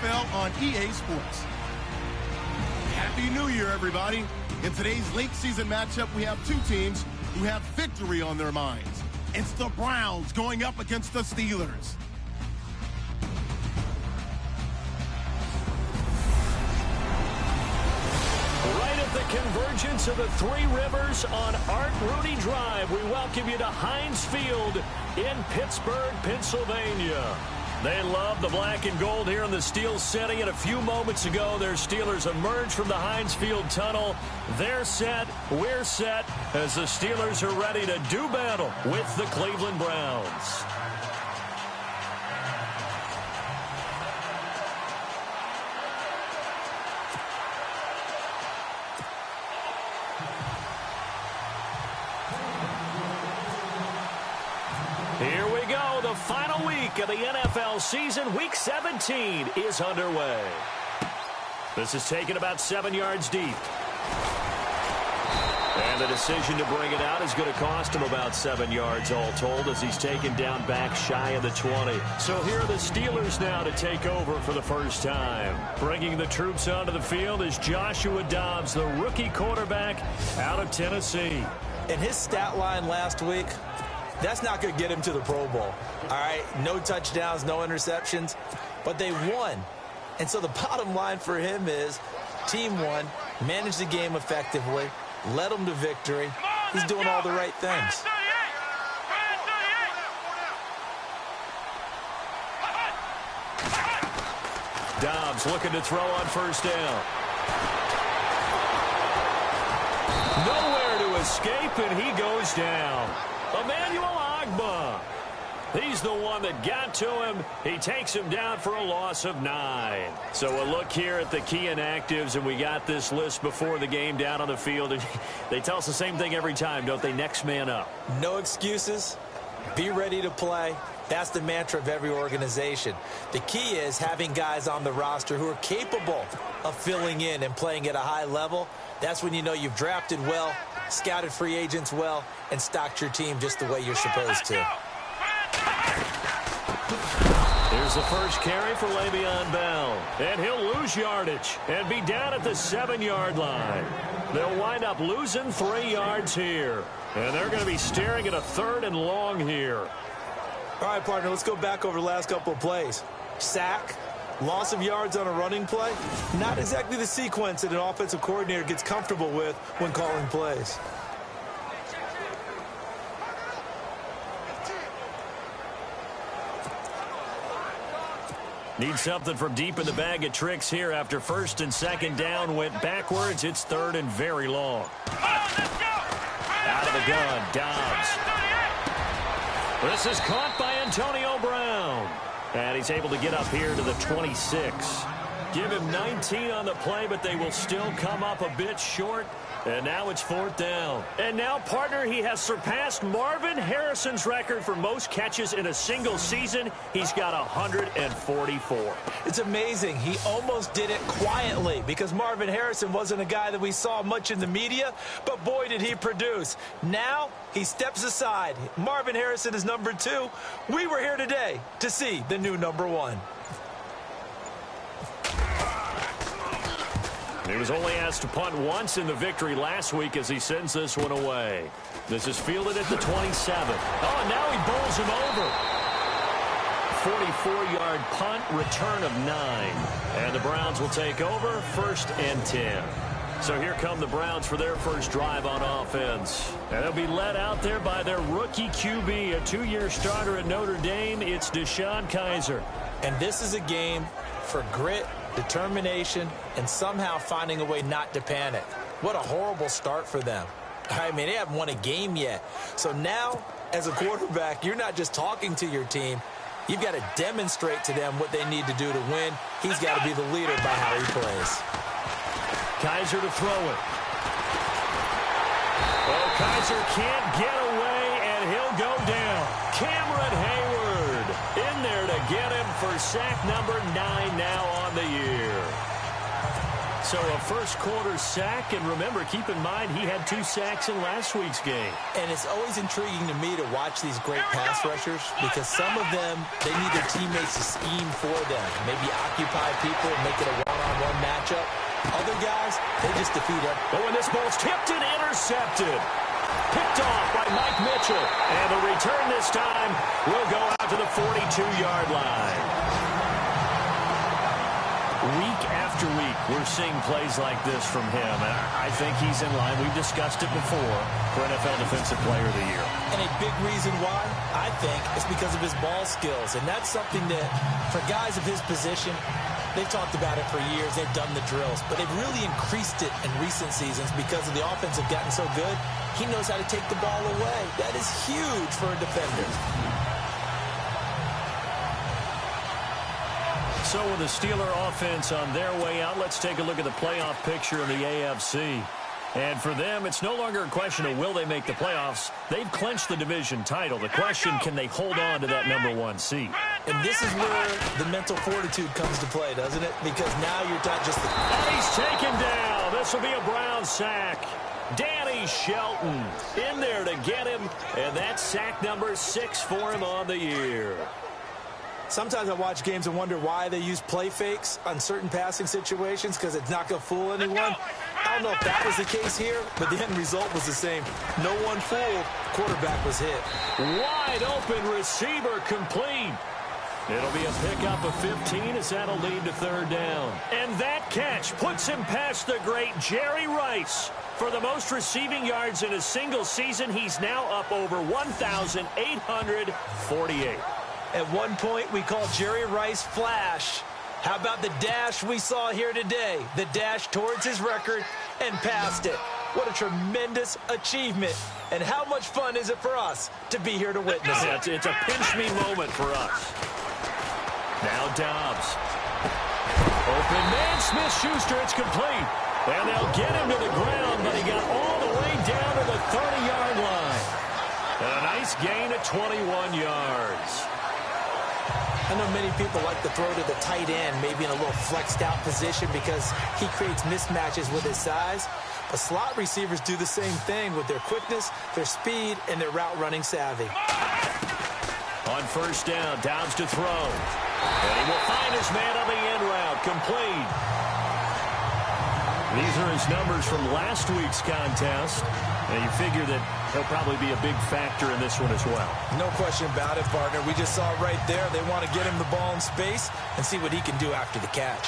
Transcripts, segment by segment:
NFL on EA Sports. Happy New Year, everybody. In today's late season matchup, we have two teams who have victory on their minds. It's the Browns going up against the Steelers. Right at the convergence of the Three Rivers on Art Rooney Drive, we welcome you to Heinz Field in Pittsburgh, Pennsylvania. They love the black and gold here in the Steel City, and a few moments ago, their Steelers emerged from the Heinz Field tunnel. They're set, we're set, as the Steelers are ready to do battle with the Cleveland Browns. Here we go. The final week of the NFL season, Week 17, is underway. This is taken about 7 yards deep. And the decision to bring it out is going to cost him about 7 yards all told, as he's taken down back shy of the 20. So here are the Steelers now to take over for the first time. Bringing the troops onto the field is Joshua Dobbs, the rookie quarterback out of Tennessee. In his stat line last week, that's not going to get him to the Pro Bowl. All right, no touchdowns, no interceptions, but they won. And so the bottom line for him is team won, managed the game effectively, led them to victory. He's doing all the right things. Dobbs looking to throw on first down. Nowhere to escape, and he goes down. Emmanuel Ogbah. He's the one that got to him. He takes him down for a loss of 9. So a look here at the key inactives, and we got this list before the game down on the field. And they tell us the same thing every time, don't they? Next man up. No excuses. Be ready to play. That's the mantra of every organization. The key is having guys on the roster who are capable of filling in and playing at a high level. That's when you know you've drafted well, scouted free agents well, and stocked your team just the way you're supposed to. Here's the first carry for Le'Veon Bell. And he'll lose yardage and be down at the 7-yard line. They'll wind up losing 3 yards here. And they're going to be staring at a 3rd and long here. All right, partner, let's go back over the last couple of plays. Sack, loss of yards on a running play. Not exactly the sequence that an offensive coordinator gets comfortable with when calling plays. Need something from deep in the bag of tricks here after 1st and 2nd down went backwards. It's 3rd and very long. Out of the gun, Dobbs. This is caught by Antonio Brown. And he's able to get up here to the 26. Give him 19 on the play, but they will still come up a bit short. And now it's 4th down. And now, partner, he has surpassed Marvin Harrison's record for most catches in a single season. He's got 144. It's amazing. He almost did it quietly because Marvin Harrison wasn't a guy that we saw much in the media, but boy, did he produce. Now he steps aside. Marvin Harrison is number 2. We were here today to see the new number 1. He was only asked to punt once in the victory last week as he sends this one away. This is fielded at the 27. Oh, and now he bowls him over. 44-yard punt, return of 9. And the Browns will take over, 1st and 10. So here come the Browns for their first drive on offense. And they'll be led out there by their rookie QB, a 2-year starter at Notre Dame. It's Deshaun Kaiser. And this is a game for grit, determination, and somehow finding a way not to panic. What a horrible start for them. I mean, they haven't won a game yet. So now, as a quarterback, you're not just talking to your team. You've got to demonstrate to them what they need to do to win. He's got to be the leader by how he plays. Kaiser to throw it. Oh, Kaiser can't get away, and he'll go down. Cameron Hayward in there to get him for sack number 9 now on the year. So a first-quarter sack, and remember, keep in mind, he had 2 sacks in last week's game. And it's always intriguing to me to watch these great pass rushers because some of them, they need their teammates to scheme for them, maybe occupy people, make it a one-on-one matchup. Other guys, they just defeat them. But when this ball's tipped and intercepted, picked off by Mike Mitchell, and the return this time will go out to the 42-yard line. Week after week, we're seeing plays like this from him, and I think he's in line. We've discussed it before for NFL Defensive Player of the Year. And a big reason why, I think, is because of his ball skills, and that's something that, for guys of his position, they've talked about it for years. They've done the drills, but they've really increased it in recent seasons because of the offense have gotten so good. He knows how to take the ball away. That is huge for a defender. So with the Steeler offense on their way out, let's take a look at the playoff picture in the AFC. And for them, it's no longer a question of will they make the playoffs. They've clinched the division title. The question, can they hold on to that #1 seed? And this is where the mental fortitude comes to play, doesn't it? Because now you're not just the... And he's taken down. This will be a Brown sack. Danny Shelton in there to get him. And that's sack number 6 for him on the year. Sometimes I watch games and wonder why they use play fakes on certain passing situations because it's not going to fool anyone. I don't know if that was the case here, but the end result was the same. No one fooled. Quarterback was hit. Wide open receiver complete. It'll be a pickup of 15 as that'll lead to 3rd down. And that catch puts him past the great Jerry Rice. For the most receiving yards in a single season, he's now up over 1,848. At one point, we called Jerry Rice Flash. How about the dash we saw here today? The dash towards his record and past it. What a tremendous achievement. And how much fun is it for us to be here to witness it? It's a pinch-me moment for us. Now Dobbs. Open man, Smith-Schuster, it's complete. And they'll get him to the ground, but he got all the way down to the 30-yard line. And a nice gain of 21 yards. I know many people like to throw to the tight end, maybe in a little flexed out position because he creates mismatches with his size. But slot receivers do the same thing with their quickness, their speed, and their route running savvy. On 1st down, Dobbs to throw. And he will find his man on the end route, complete. These are his numbers from last week's contest. And you figure that he'll probably be a big factor in this one as well. No question about it, partner. We just saw right there. They want to get him the ball in space and see what he can do after the catch.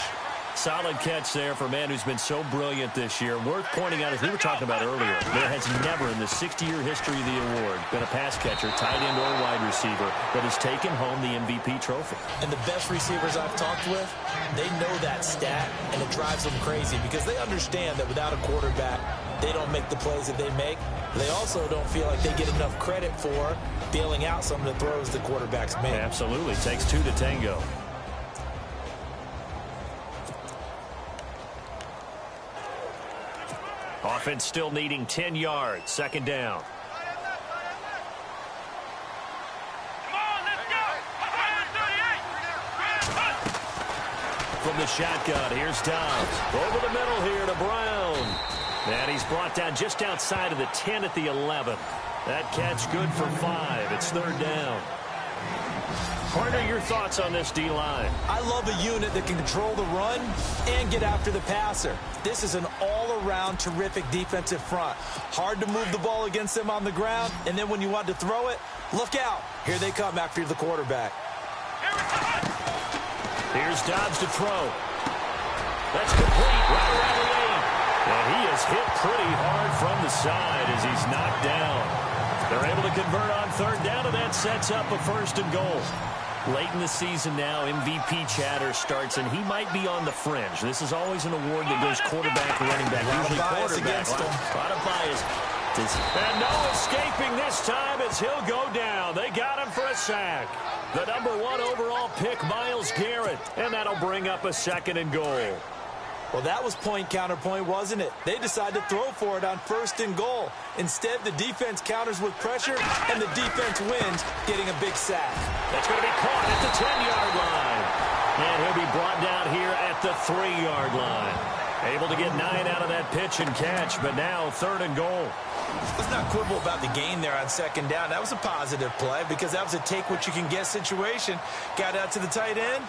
Solid catch there for a man who's been so brilliant this year. Worth pointing out, as we were talking about earlier, there has never in the 60-year history of the award been a pass catcher, tight end, or wide receiver that has taken home the MVP trophy. And the best receivers I've talked with, they know that stat, and it drives them crazy because they understand that without a quarterback, they don't make the plays that they make. They also don't feel like they get enough credit for bailing out some of the throws the quarterbacks make. Absolutely. Takes 2 to tango. Offense still needing 10 yards. 2nd down. From the shotgun, here's Dobbs. Over the middle here to Brown. And he's brought down just outside of the 10 at the 11. That catch good for 5. It's 3rd down. Partner, your thoughts on this D-line? I love a unit that can control the run and get after the passer. This is an all-around terrific defensive front. Hard to move the ball against them on the ground, and then when you want to throw it, look out. Here they come after the quarterback. Here's Dobbs to throw. That's complete right around the 8. And he is hit pretty hard from the side as he's knocked down. They're able to convert on 3rd down, and that sets up a 1st and goal. Late in the season now, MVP chatter starts, and he might be on the fringe. This is always an award that goes quarterback, running back, usually quarterback. A lot of bias. And no escaping this time as he'll go down. They got him for a sack. The #1 overall pick, Myles Garrett, and that'll bring up a 2nd and goal. Well, that was point counterpoint, wasn't it? They decided to throw for it on 1st and goal. Instead, the defense counters with pressure, and the defense wins, getting a big sack. That's going to be caught at the 10-yard line. And he'll be brought down here at the 3-yard line. Able to get 9 out of that pitch and catch, but now 3rd and goal. Let's not quibble about the gain there on 2nd down. That was a positive play because that was a take-what-you-can-get situation. Got out to the tight end.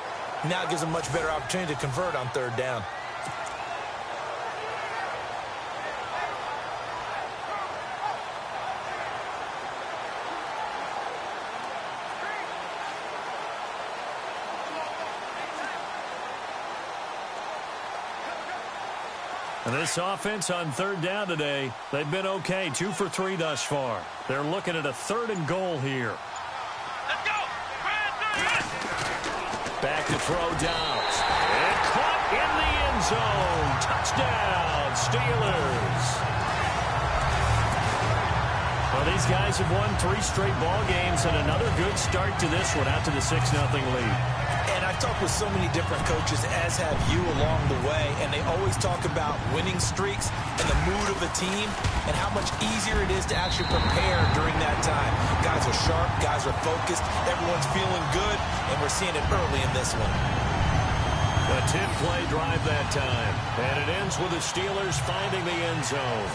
Now it gives a much better opportunity to convert on 3rd down. And this offense on 3rd down today, they've been okay, 2 for 3 thus far. They're looking at a 3rd and goal here. Let's go. Back to throw Downs. And caught in the end zone. Touchdown, Steelers. Well, these guys have won 3 straight ball games and another good start to this one out to the 6-0 lead. And I've talked with so many different coaches, as have you along the way, and they always talk about winning streaks and the mood of the team and how much easier it is to actually prepare during that time. Guys are sharp, guys are focused, everyone's feeling good, and we're seeing it early in this one. A 10-play drive that time, and it ends with the Steelers finding the end zone.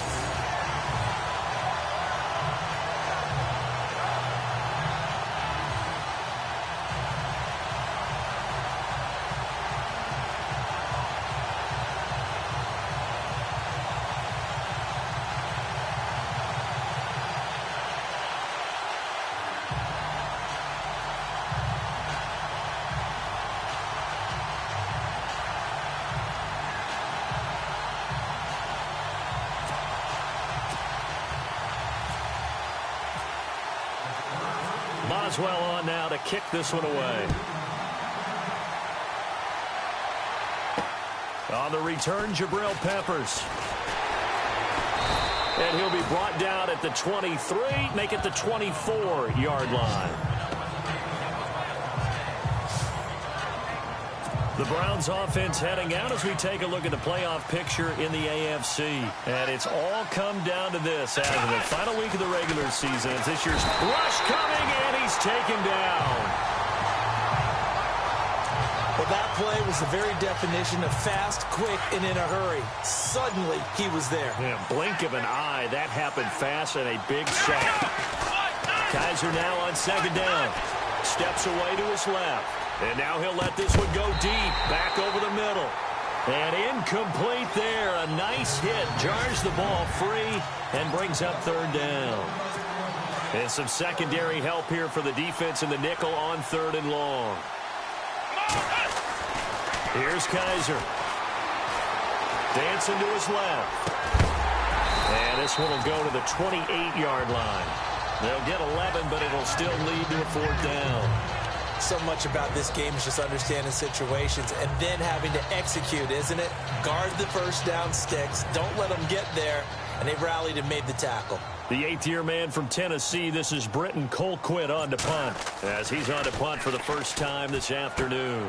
Boswell on now to kick this one away. On the return, Jabril Peppers. And he'll be brought down at the 23, make it the 24-yard line. The Browns offense heading out as we take a look at the playoff picture in the AFC. And it's all come down to this as of the final week of the regular season. It's this year's rush coming, and he's taken down. Well, that play was the very definition of fast, quick, and in a hurry. Suddenly, he was there. Yeah, blink of an eye. That happened fast and a big sack. Kaiser now on 2nd down. Steps away to his left. And now he'll let this one go deep, back over the middle. And incomplete there. A nice hit. Jars the ball free and brings up 3rd down. And some secondary help here for the defense in the nickel on 3rd and long. Here's Kaiser. Dancing to his left. And this one will go to the 28-yard line. They'll get 11, but it'll still lead to a 4th down. So much about this game is just understanding situations and then having to execute, isn't it? Guard the 1st down sticks. Don't let them get there. And they rallied and made the tackle. The 8th-year man from Tennessee, this is Britton Colquitt on to punt, as he's on to punt for the first time this afternoon.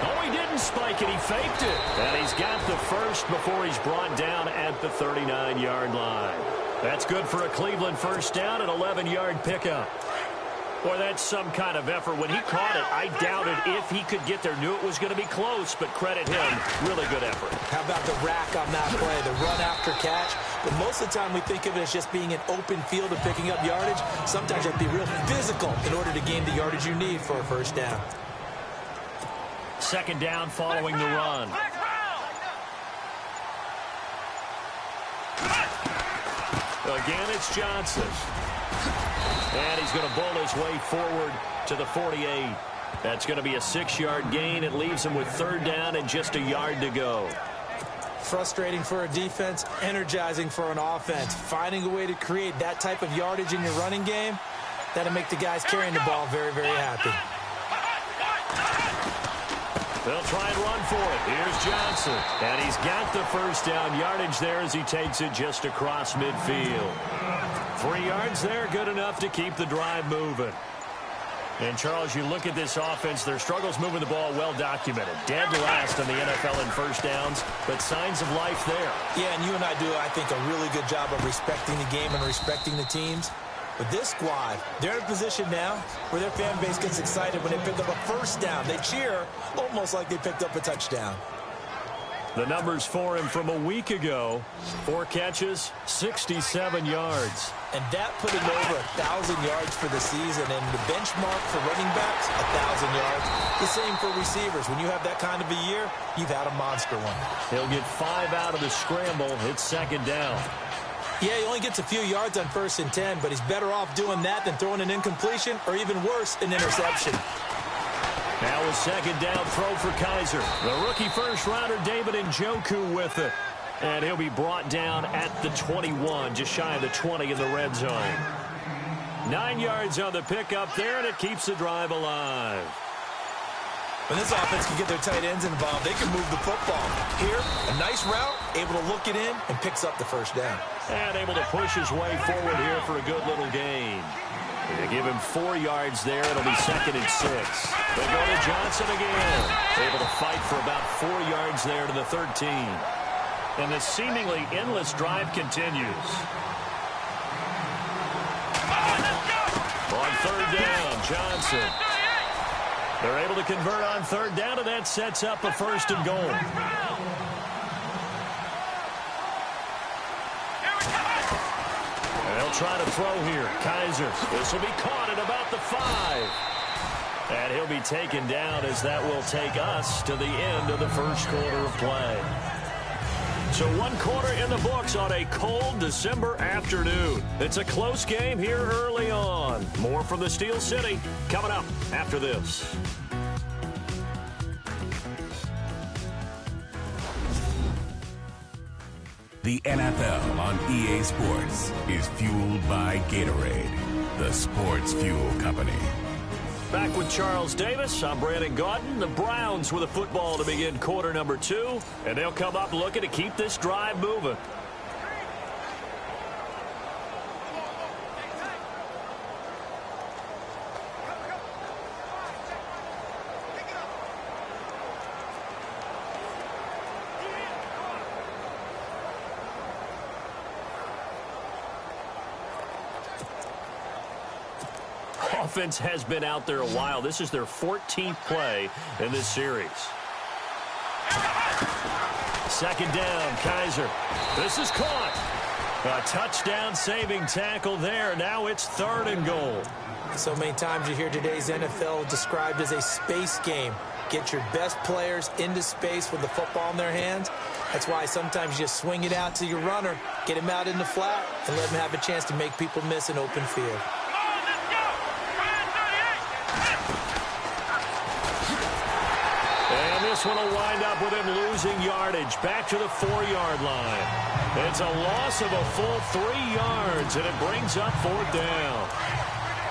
Oh, he didn't spike it. He faked it. And he's got the first before he's brought down at the 39-yard line. That's good for a Cleveland 1st down, an 11-yard pickup. Boy, that's some kind of effort. When he caught it, I doubted if he could get there. Knew it was going to be close, but credit him. Really good effort. How about the rack on that play, the run after catch? But most of the time we think of it as just being an open field and picking up yardage. Sometimes you have to be real physical in order to gain the yardage you need for a 1st down. 2nd down following the run. Again, it's Johnson. And he's going to bowl his way forward to the 48. That's going to be a 6-yard gain. It leaves him with 3rd down and just a yard to go. Frustrating for a defense, energizing for an offense. Finding a way to create that type of yardage in your running game, that'll make the guys carrying the ball very, very happy. They'll try and run for it. Here's Johnson. And he's got the 1st down yardage there as he takes it just across midfield. 3 yards there, good enough to keep the drive moving. And, Charles, you look at this offense, their struggles moving the ball well documented. Dead last in the NFL in 1st downs, but signs of life there. Yeah, and you and I do, I think, a really good job of respecting the game and respecting the teams. But this squad, they're in a position now where their fan base gets excited when they pick up a 1st down. They cheer almost like they picked up a touchdown. The numbers for him from a week ago: 4 catches, 67 yards. And that put him over 1,000 yards for the season. And the benchmark for running backs, 1,000 yards. The same for receivers. When you have that kind of a year, you've had a monster one. He'll get 5 out of the scramble. It's second down. Yeah, he only gets a few yards on 1st and 10, but he's better off doing that than throwing an incompletion or even worse, an interception. Now a second down throw for Kaiser. The rookie first-rounder David Njoku with it. And he'll be brought down at the 21, just shy of the 20 in the red zone. 9 yards on the pickup there, and it keeps the drive alive. When this offense can get their tight ends involved, they can move the football. Here, a nice route, able to look it in, and picks up the first down. And able to push his way forward here for a good little gain. They give him 4 yards there. It'll be 2nd and 6. They go to Johnson again. Able to fight for about 4 yards there to the 13. And the seemingly endless drive continues. On 3rd down, Johnson. They're able to convert on 3rd down, and that sets up a 1st and goal. They'll try to throw here. Kaiser. This will be caught at about the 5. And he'll be taken down as that will take us to the end of the first quarter of play. So 1 quarter in the books on a cold December afternoon. It's a close game here early on. More from the Steel City coming up after this. The NFL on EA Sports is fueled by Gatorade, the sports fuel company. Back with Charles Davis. I'm Brandon Gaudin. The Browns with a football to begin quarter number 2. And they'll come up looking to keep this drive moving. Offense has been out there a while. This is their 14th play in this series. 2nd down, Kaiser. This is caught. A touchdown saving tackle there. Now it's 3rd and goal. So many times you hear today's NFL described as a space game. Get your best players into space with the football in their hands. That's why sometimes you just swing it out to your runner, get him out in the flat, and let him have a chance to make people miss an open field. This one will wind up with him losing yardage back to the 4-yard line. It's a loss of a full 3 yards, and it brings up 4th down.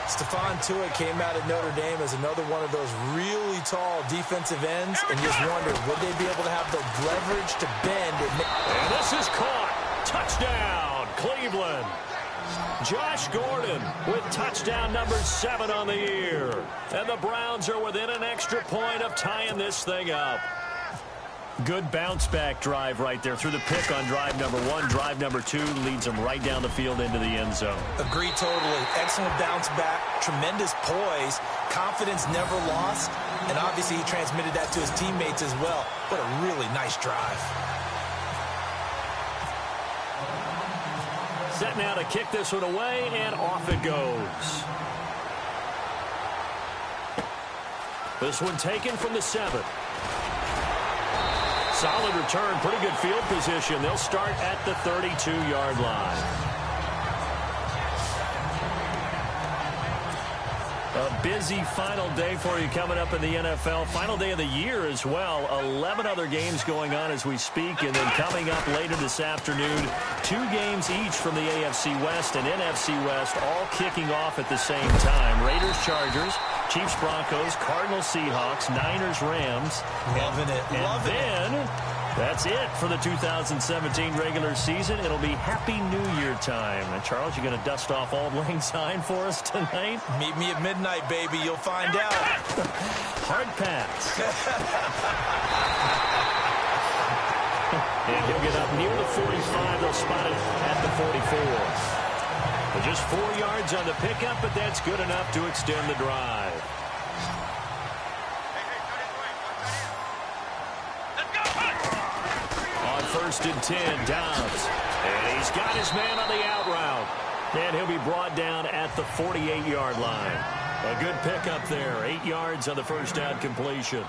Stephon Tuitt came out of Notre Dame as another one of those really tall defensive ends, and just wondered, would they be able to have the leverage to bend? And this is caught. Touchdown, Cleveland. Josh Gordon with touchdown number 7 on the year. And the Browns are within an extra point of tying this thing up. Good bounce-back drive right there through the pick on drive number 1. Drive number 2 leads them right down the field into the end zone. Agree totally. Excellent bounce back, tremendous poise, confidence never lost, and obviously he transmitted that to his teammates as well. What a really nice drive. Set now to kick this one away, and off it goes. This one taken from the 7. Solid return, pretty good field position. They'll start at the 32-yard line. A busy final day for you coming up in the NFL. Final day of the year as well. 11 other games going on as we speak. And then coming up later this afternoon, 2 games each from the AFC West and NFC West, all kicking off at the same time. Raiders, Chargers, Chiefs, Broncos, Cardinals, Seahawks, Niners, Rams. Loving it. And then that's it for the 2017 regular season. It'll be Happy New Year time. And Charles, you going to dust off Auld Lang Syne for us tonight? Meet me at midnight, baby. You'll find out. Hard pass. And he'll get up near the 45. They'll spot it at the 44. But just 4 yards on the pickup, but that's good enough to extend the drive. first and 10. Dobbs. And he's got his man on the out route. And he'll be brought down at the 48-yard line. A good pickup there. 8 yards on the first down completion.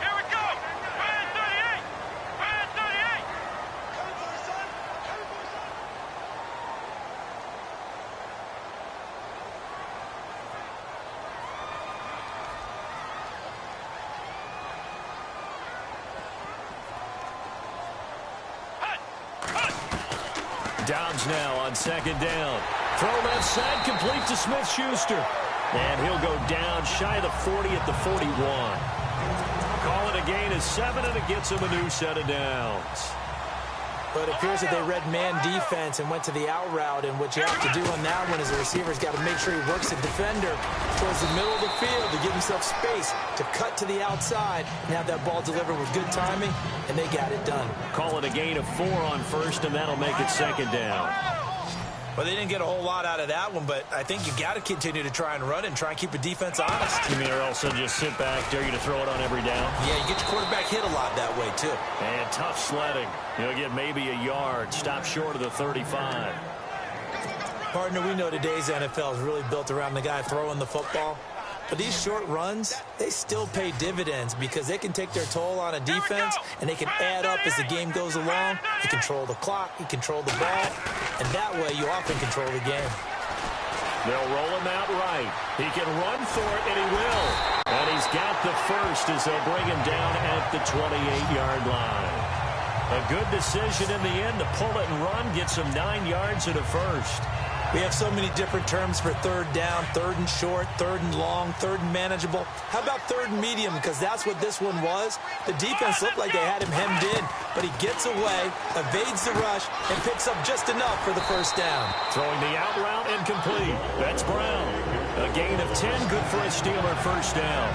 Here we go. Man 38. Man 38. Dobbs now on second down. Throw left side, complete to Smith-Schuster. And he'll go down shy of the 40 at the 41. Call it a gain of 7, and it gets him a new set of downs. But it appears that they read man defense and went to the out route, and what you have to do on that one is the receiver's got to make sure he works the defender towards the middle of the field to give himself space to cut to the outside and have that ball delivered with good timing, and they got it done. Call it a gain of 4 on first, and that'll make it second down. Well, they didn't get a whole lot out of that one, but I think you got to continue to try and run and try and keep the defense honest. You mean, or also just sit back, dare you to throw it on every down? Yeah, you get your quarterback hit a lot that way, too. And tough sledding. You'll get maybe a yard. Stop short of the 35. Partner, we know today's NFL is really built around the guy throwing the football. But these short runs, they still pay dividends because they can take their toll on a defense, and they can add up as the game goes along. You control the clock, you control the ball, and that way you often control the game. They'll roll him out right. He can run for it, and he will. And he's got the first as they'll bring him down at the 28-yard line. A good decision in the end to pull it and run, gets him 9 yards and a first. We have so many different terms for third down, third and short, third and long, third and manageable. How about third and medium? Because that's what this one was. The defense looked like they had him hemmed in, but he gets away, evades the rush, and picks up just enough for the first down. Throwing the out route incomplete. That's Brown. A gain of 10, good for a Steeler first down.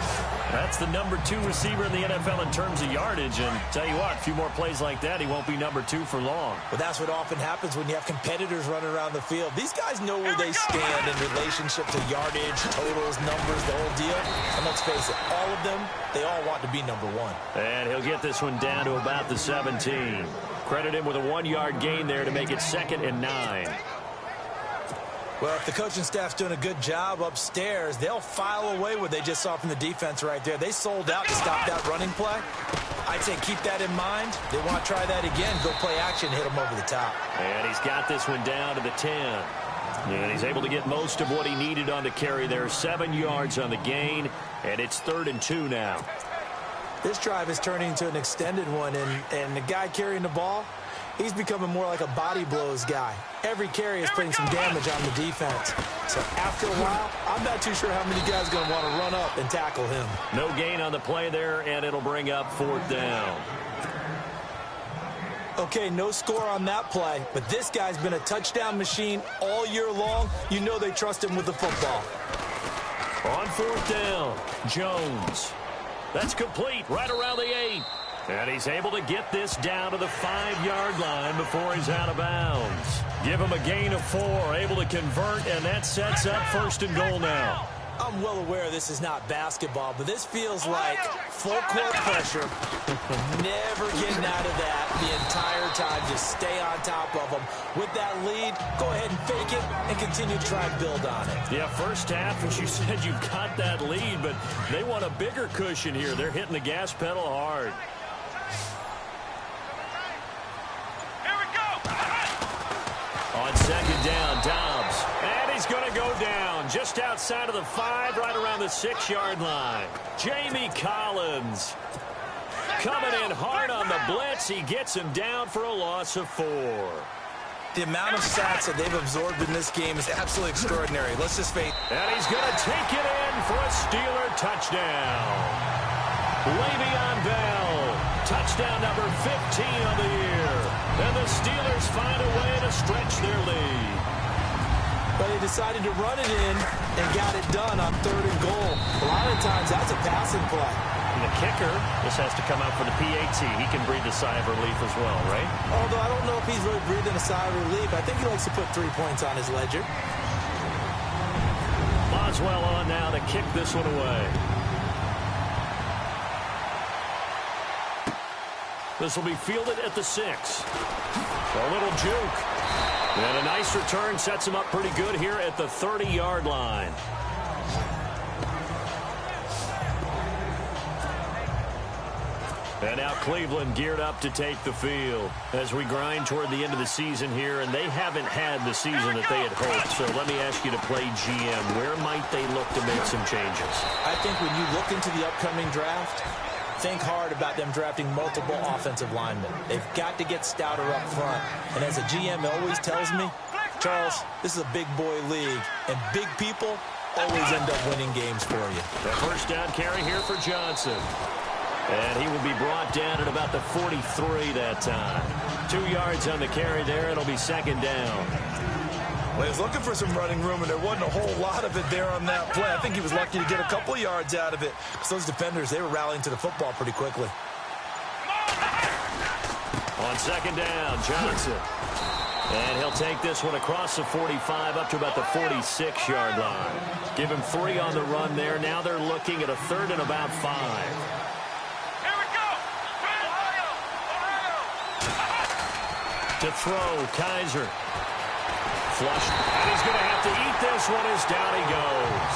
That's the number 2 receiver in the NFL in terms of yardage. And tell you what, a few more plays like that, he won't be number 2 for long. Well, that's what often happens when you have competitors running around the field. These guys know where they stand in relationship to yardage, totals, numbers, the whole deal. And let's face it, all of them, they all want to be number 1. And he'll get this one down to about the 17. Credit him with a 1-yard gain there to make it 2nd and 9. Well, if the coaching staff's doing a good job upstairs, they'll file away what they just saw from the defense right there. They sold out to stop that running play. I'd say keep that in mind. They want to try that again. Go play action, hit them over the top. And he's got this one down to the 10. And he's able to get most of what he needed on the carry there. 7 yards on the gain, and it's 3rd and 2 now. This drive is turning into an extended one, and the guy carrying the ball, he's becoming more like a body blows guy. Every carry is putting some damage on the defense. So after a while, I'm not too sure how many guys are going to want to run up and tackle him. No gain on the play there, and it'll bring up 4th down. Okay, no score on that play, but this guy's been a touchdown machine all year long. You know they trust him with the football. On 4th down, Jones. That's complete right around the 8. And he's able to get this down to the 5-yard line before he's out of bounds. Give him a gain of 4, able to convert, and that sets up 1st and goal now. I'm well aware this is not basketball, but this feels like full court pressure. Never getting out of that the entire time. Just stay on top of them. With that lead, go ahead and fake it and continue to try and build on it. Yeah, first half, as you said, you've got that lead, but they want a bigger cushion here. They're hitting the gas pedal hard. On 2nd down, Dobbs. And he's going to go down just outside of the 5, right around the 6-yard line. Jamie Collins coming in hard on the blitz. He gets him down for a loss of 4. The amount of sacks that they've absorbed in this game is absolutely extraordinary. Let's just face. And he's going to take it in for a Steeler touchdown. Le'Veon Bell, touchdown number 15 on the year. And the Steelers find a way to stretch their lead. But they decided to run it in and got it done on 3rd and goal. A lot of times that's a passing play. And the kicker, this has to come out for the PAT. He can breathe a sigh of relief as well, right? Although I don't know if he's really breathing a sigh of relief. I think he likes to put 3 points on his ledger. Boswell on now to kick this one away. This will be fielded at the 6. A little juke. And a nice return sets him up pretty good here at the 30-yard line. And now Cleveland geared up to take the field as we grind toward the end of the season here, and they haven't had the season that they had hoped. So let me ask you to play GM. Where might they look to make some changes? I think when you look into the upcoming draft, think hard about them drafting multiple offensive linemen. They've got to get stouter up front. And as a GM always tells me, Charles, this is a big boy league, and big people always end up winning games for you. The first down carry here for Johnson. And he will be brought down at about the 43 that time. 2 yards on the carry there. It'll be second down. Well, he was looking for some running room, and there wasn't a whole lot of it there on that play. I think he was lucky to get a couple yards out of it, because those defenders, they were rallying to the football pretty quickly. On second down, Johnson. And he'll take this one across the 45 up to about the 46-yard line. Give him 3 on the run there. Now they're looking at a 3rd and about 5. To throw, Kaiser. Flush. And he's going to have to eat this one as down he goes.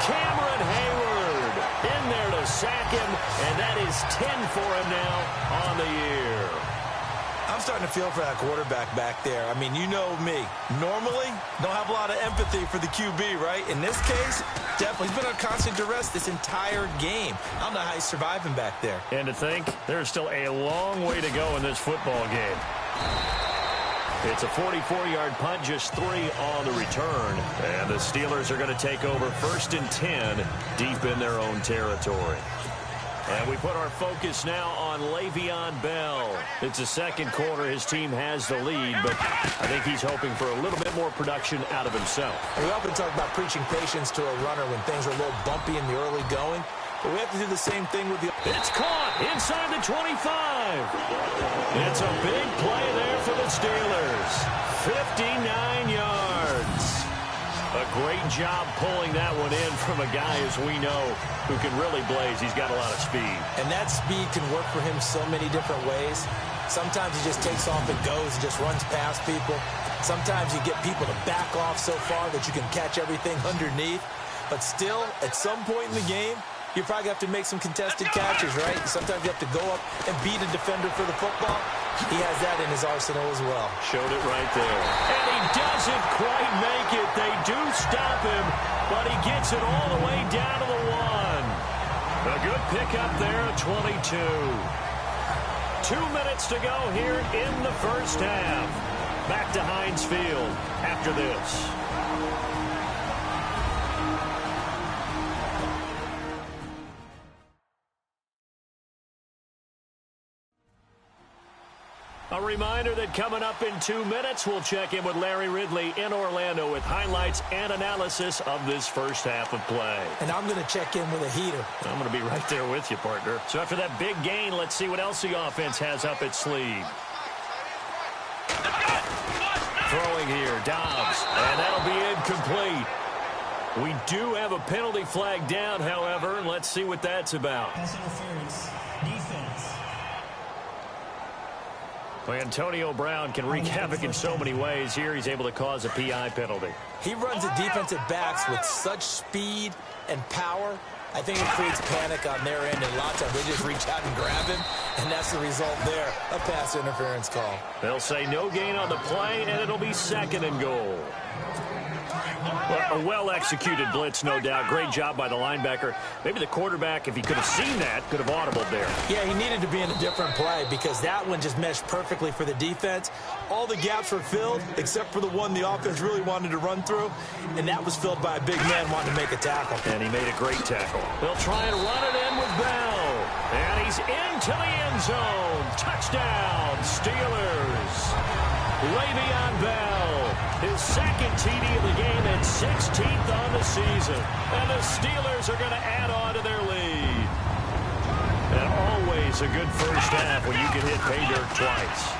Cameron Hayward in there to sack him, and that is 10 for him now on the year. I'm starting to feel for that quarterback back there. I mean, you know me. Normally, don't have a lot of empathy for the QB, right? In this case, definitely. He's been on constant duress this entire game. I don't know how he's surviving back there. And to think, there's still a long way to go in this football game. It's a 44-yard punt, just 3 on the return. And the Steelers are going to take over 1st and 10 deep in their own territory. And we put our focus now on Le'Veon Bell. It's the second quarter. His team has the lead, but I think he's hoping for a little bit more production out of himself. We often talk about preaching patience to a runner when things are a little bumpy in the early going. But we have to do the same thing with the... It's caught inside the 25. It's a big play there for the Steelers. 59 yards. A great job pulling that one in from a guy, as we know, who can really blaze. He's got a lot of speed. And that speed can work for him so many different ways. Sometimes he just takes off and goes and just runs past people. Sometimes you get people to back off so far that you can catch everything underneath. But still, at some point in the game, you probably have to make some contested catches, right? Sometimes you have to go up and beat a defender for the football. He has that in his arsenal as well. Showed it right there. And he doesn't quite make it. They do stop him, but he gets it all the way down to the 1. A good pickup there at 22. 2 minutes to go here in the first half. Back to Heinz Field after this. A reminder that coming up in 2 minutes, we'll check in with Larry Ridley in Orlando with highlights and analysis of this first half of play. And I'm going to check in with a heater. I'm going to be right there with you, partner. So after that big gain, let's see what else the offense has up its sleeve. Throwing here, Dobbs, and that'll be incomplete. We do have a penalty flag down, however, and let's see what that's about. Pass interference, defense. Well, Antonio Brown can wreak havoc in so many ways. Here he's able to cause a PI penalty. He runs at defensive backs with such speed and power. I think it creates panic on their end, and a lot of times they just reach out and grab him, and that's the result there, a pass interference call. They'll say no gain on the play, and it'll be 2nd and goal. Well, a well-executed blitz, no doubt. Great job by the linebacker. Maybe the quarterback, if he could have seen that, could have audibled there. Yeah, he needed to be in a different play because that one just meshed perfectly for the defense. All the gaps were filled except for the one the offense really wanted to run through, and that was filled by a big man wanting to make a tackle. And he made a great tackle. They'll try and run it in with Bell. And he's into the end zone. Touchdown, Steelers. Le'Veon Bell, his 2nd TD of the game and 16th on the season. And the Steelers are going to add on to their lead. And always a good first half when you can hit pay dirt twice.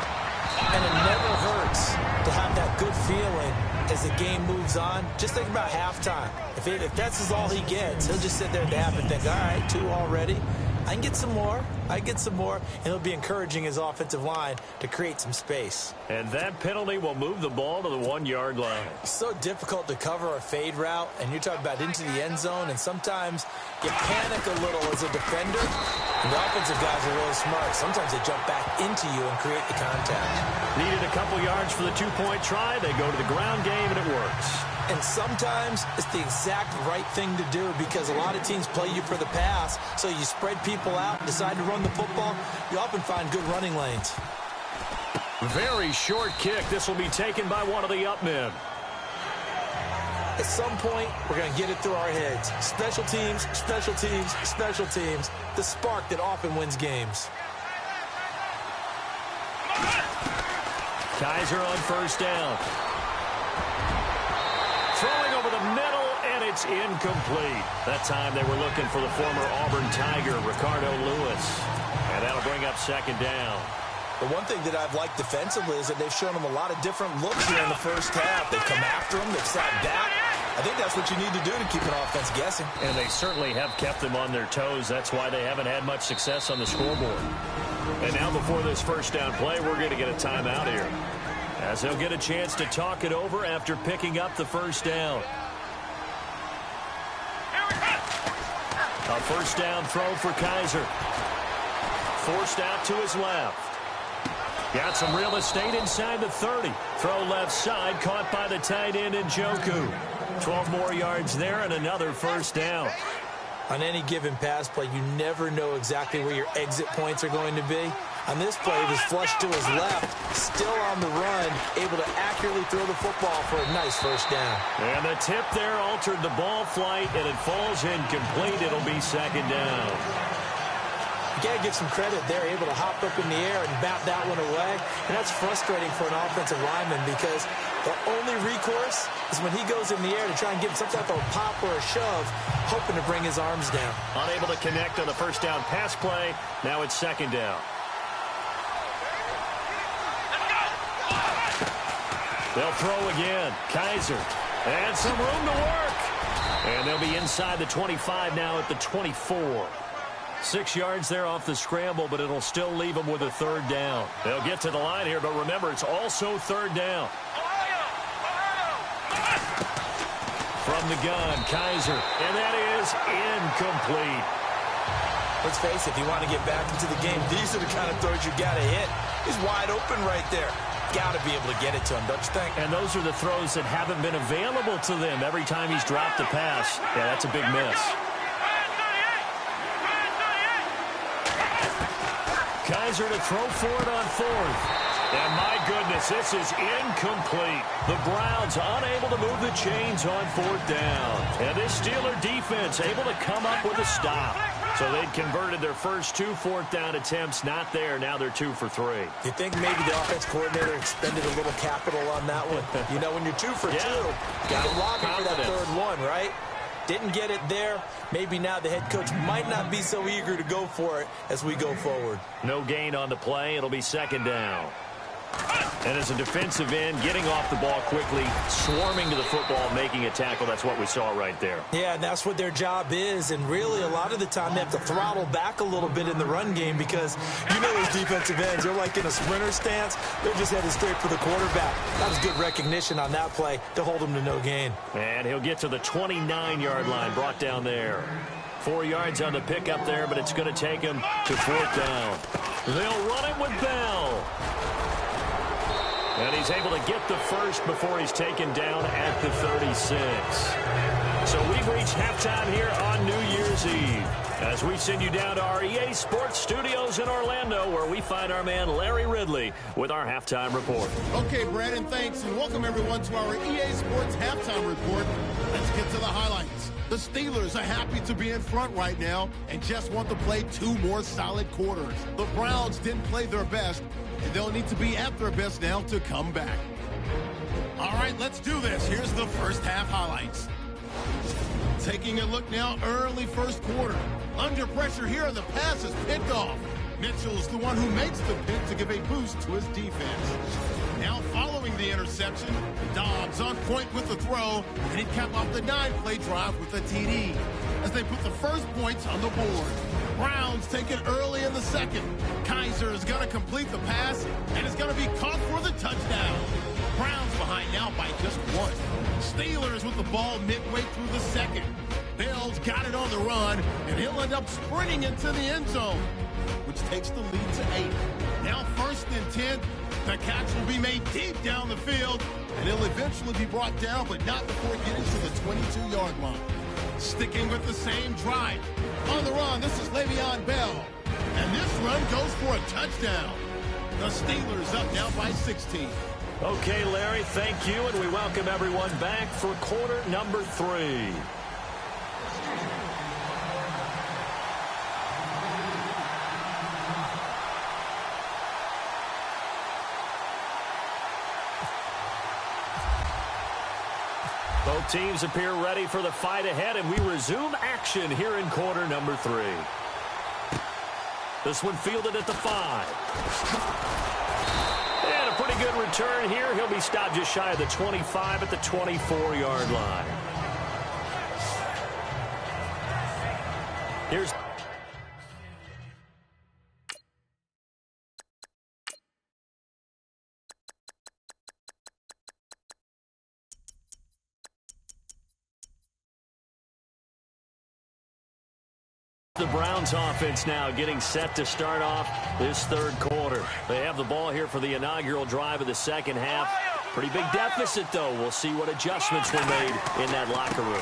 And it never hurts to have that good feeling as the game moves on. Just think about halftime. If that's all he gets, he'll just sit there at the half and think, all right, 2 already. I can get some more. And it'll be encouraging his offensive line to create some space. And that penalty will move the ball to the 1-yard line. It's so difficult to cover a fade route, and you're talking about into the end zone, and sometimes you panic a little as a defender, and the offensive guys are really smart. Sometimes they jump back into you and create the contact. Needed a couple yards for the 2-point try. They go to the ground game, and it works. And sometimes it's the exact right thing to do because a lot of teams play you for the pass, so you spread people out and decide to run the football. You often find good running lanes. Very short kick. This will be taken by one of the up men. At some point, we're going to get it through our heads. Special teams, special teams, special teams. The spark that often wins games. Kaiser on first down. Throwing over the middle, and it's incomplete. That time they were looking for the former Auburn Tiger, Ricardo Lewis. And that'll bring up second down. The one thing that I've liked defensively is that they've shown them a lot of different looks here in the first half. They've come after them. They've sat back. I think that's what you need to do to keep an offense guessing. And they certainly have kept them on their toes. That's why they haven't had much success on the scoreboard. And now before this first down play, we're going to get a timeout here, as they'll get a chance to talk it over after picking up the first down. A first down throw for Kaiser. Forced out to his left. Got some real estate inside the 30. Throw left side, caught by the tight end Njoku. 12 more yards there and another first down. On any given pass play, you never know exactly where your exit points are going to be. On this play, it was flushed to his left, still on the run, able to accurately throw the football for a nice first down. And the tip there altered the ball flight, and it falls incomplete. It'll be second down. You got to give some credit. They're able to hop up in the air and bat that one away. And that's frustrating for an offensive lineman because the only recourse is when he goes in the air to try and get some type of pop or a shove, hoping to bring his arms down. Unable to connect on the first down pass play. Now it's second down. They'll throw again. Kaiser. And some room to work. And they'll be inside the 25 now at the 24. 6 yards there off the scramble, but it'll still leave them with a third down. They'll get to the line here, but remember, it's also third down. From the gun, Kaiser, and that is incomplete. Let's face it, if you want to get back into the game, these are the kind of throws you got to hit. He's wide open right there. Got to be able to get it to him, don't you think? And those are the throws that haven't been available to them every time he's dropped a pass. Yeah, that's a big miss. Kaiser to throw for it on fourth. And my goodness, this is incomplete. The Browns unable to move the chains on fourth down. And this Steeler defense able to come up with a stop. So they'd converted their first 2 fourth-down attempts. Not there. Now they're 2 for 3. You think maybe the offense coordinator expended a little capital on that one? You know, when you're 2 for 2, got to lobby for that third one, right? Didn't get it there. Maybe now the head coach might not be so eager to go for it as we go forward. No gain on the play. It'll be second down. And as a defensive end, getting off the ball quickly, swarming to the football, making a tackle. That's what we saw right there. Yeah, and that's what their job is. And really, a lot of the time, they have to throttle back a little bit in the run game because you know those defensive ends, they're like in a sprinter stance. They're just headed straight for the quarterback. That was good recognition on that play to hold him to no gain. And he'll get to the 29-yard line, brought down there. 4 yards on the pickup there, but it's going to take him to fourth down. They'll run it with Bell. And he's able to get the first before he's taken down at the 36. So we've reached halftime here on New Year's Eve as we send you down to our EA Sports Studios in Orlando, where we find our man Larry Ridley with our halftime report. Okay, Brandon, thanks, and welcome everyone to our EA Sports halftime report. Let's get to the highlights. The Steelers are happy to be in front right now and just want to play 2 more solid quarters. The Browns didn't play their best, and they'll need to be at their best now to come back. All right, let's do this. Here's the first half highlights. Taking a look now, early first quarter. Under pressure here, the pass is picked off. Mitchell's the one who makes the pick to give a boost to his defense. Now following the interception, Dobbs on point with the throw, and he capped off the 9-play drive with a TD as they put the first points on the board. Browns take it early in the second. Kaiser is going to complete the pass and is going to be caught for the touchdown. Browns behind now by just one. Steelers with the ball midway through the second. Bell's got it on the run, and he'll end up sprinting into the end zone, which takes the lead to 8. Now 1st and 10. The catch will be made deep down the field, and he'll eventually be brought down, but not before getting to the 22-yard line. Sticking with the same drive. On the run, this is Le'Veon Bell. And this run goes for a touchdown. The Steelers up now by 16. Okay, Larry, thank you, and we welcome everyone back for quarter number 3. Both teams appear ready for the fight ahead, and we resume action here in quarter number 3. This one fielded at the 5. And a pretty good return here. He'll be stopped just shy of the 25 at the 24-yard line. Here's... The Browns offense now getting set to start off this third quarter. They have the ball here for the inaugural drive of the second half. Pretty big deficit, though. We'll see what adjustments were made in that locker room.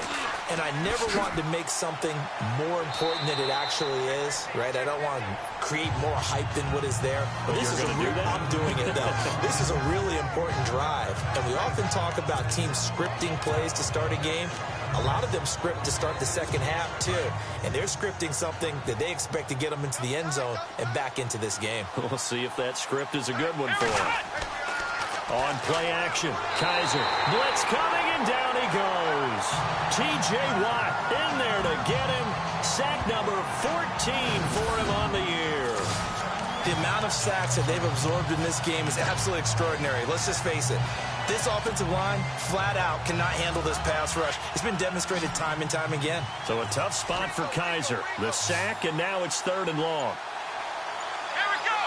And I never want to make something more important than it actually is, right? I don't want to create more hype than what is there. But this is I'm doing it, though. This is a really important drive. And we often talk about teams scripting plays to start a game. A lot of them script to start the second half, too. And they're scripting something that they expect to get them into the end zone and back into this game. We'll see if that script is a good one for them. On play action, Kaiser. Blitz coming, and down he goes. T.J. Watt in there to get him. Sack number 14 for him on the year. The amount of sacks that they've absorbed in this game is absolutely extraordinary. Let's just face it. This offensive line, flat out, cannot handle this pass rush. It's been demonstrated time and time again. So a tough spot for Kaiser. The sack, and now it's 3rd and long. Here we go.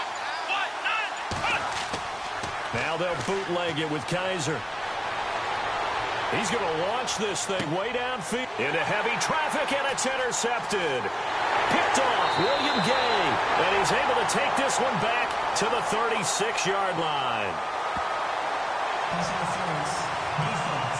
1, 9, Now they'll bootleg it with Kaiser. He's going to launch this thing way downfield. Into heavy traffic, and it's intercepted. Picked off William Gay, and he's able to take this one back to the 36-yard line. Pass interference. Defense.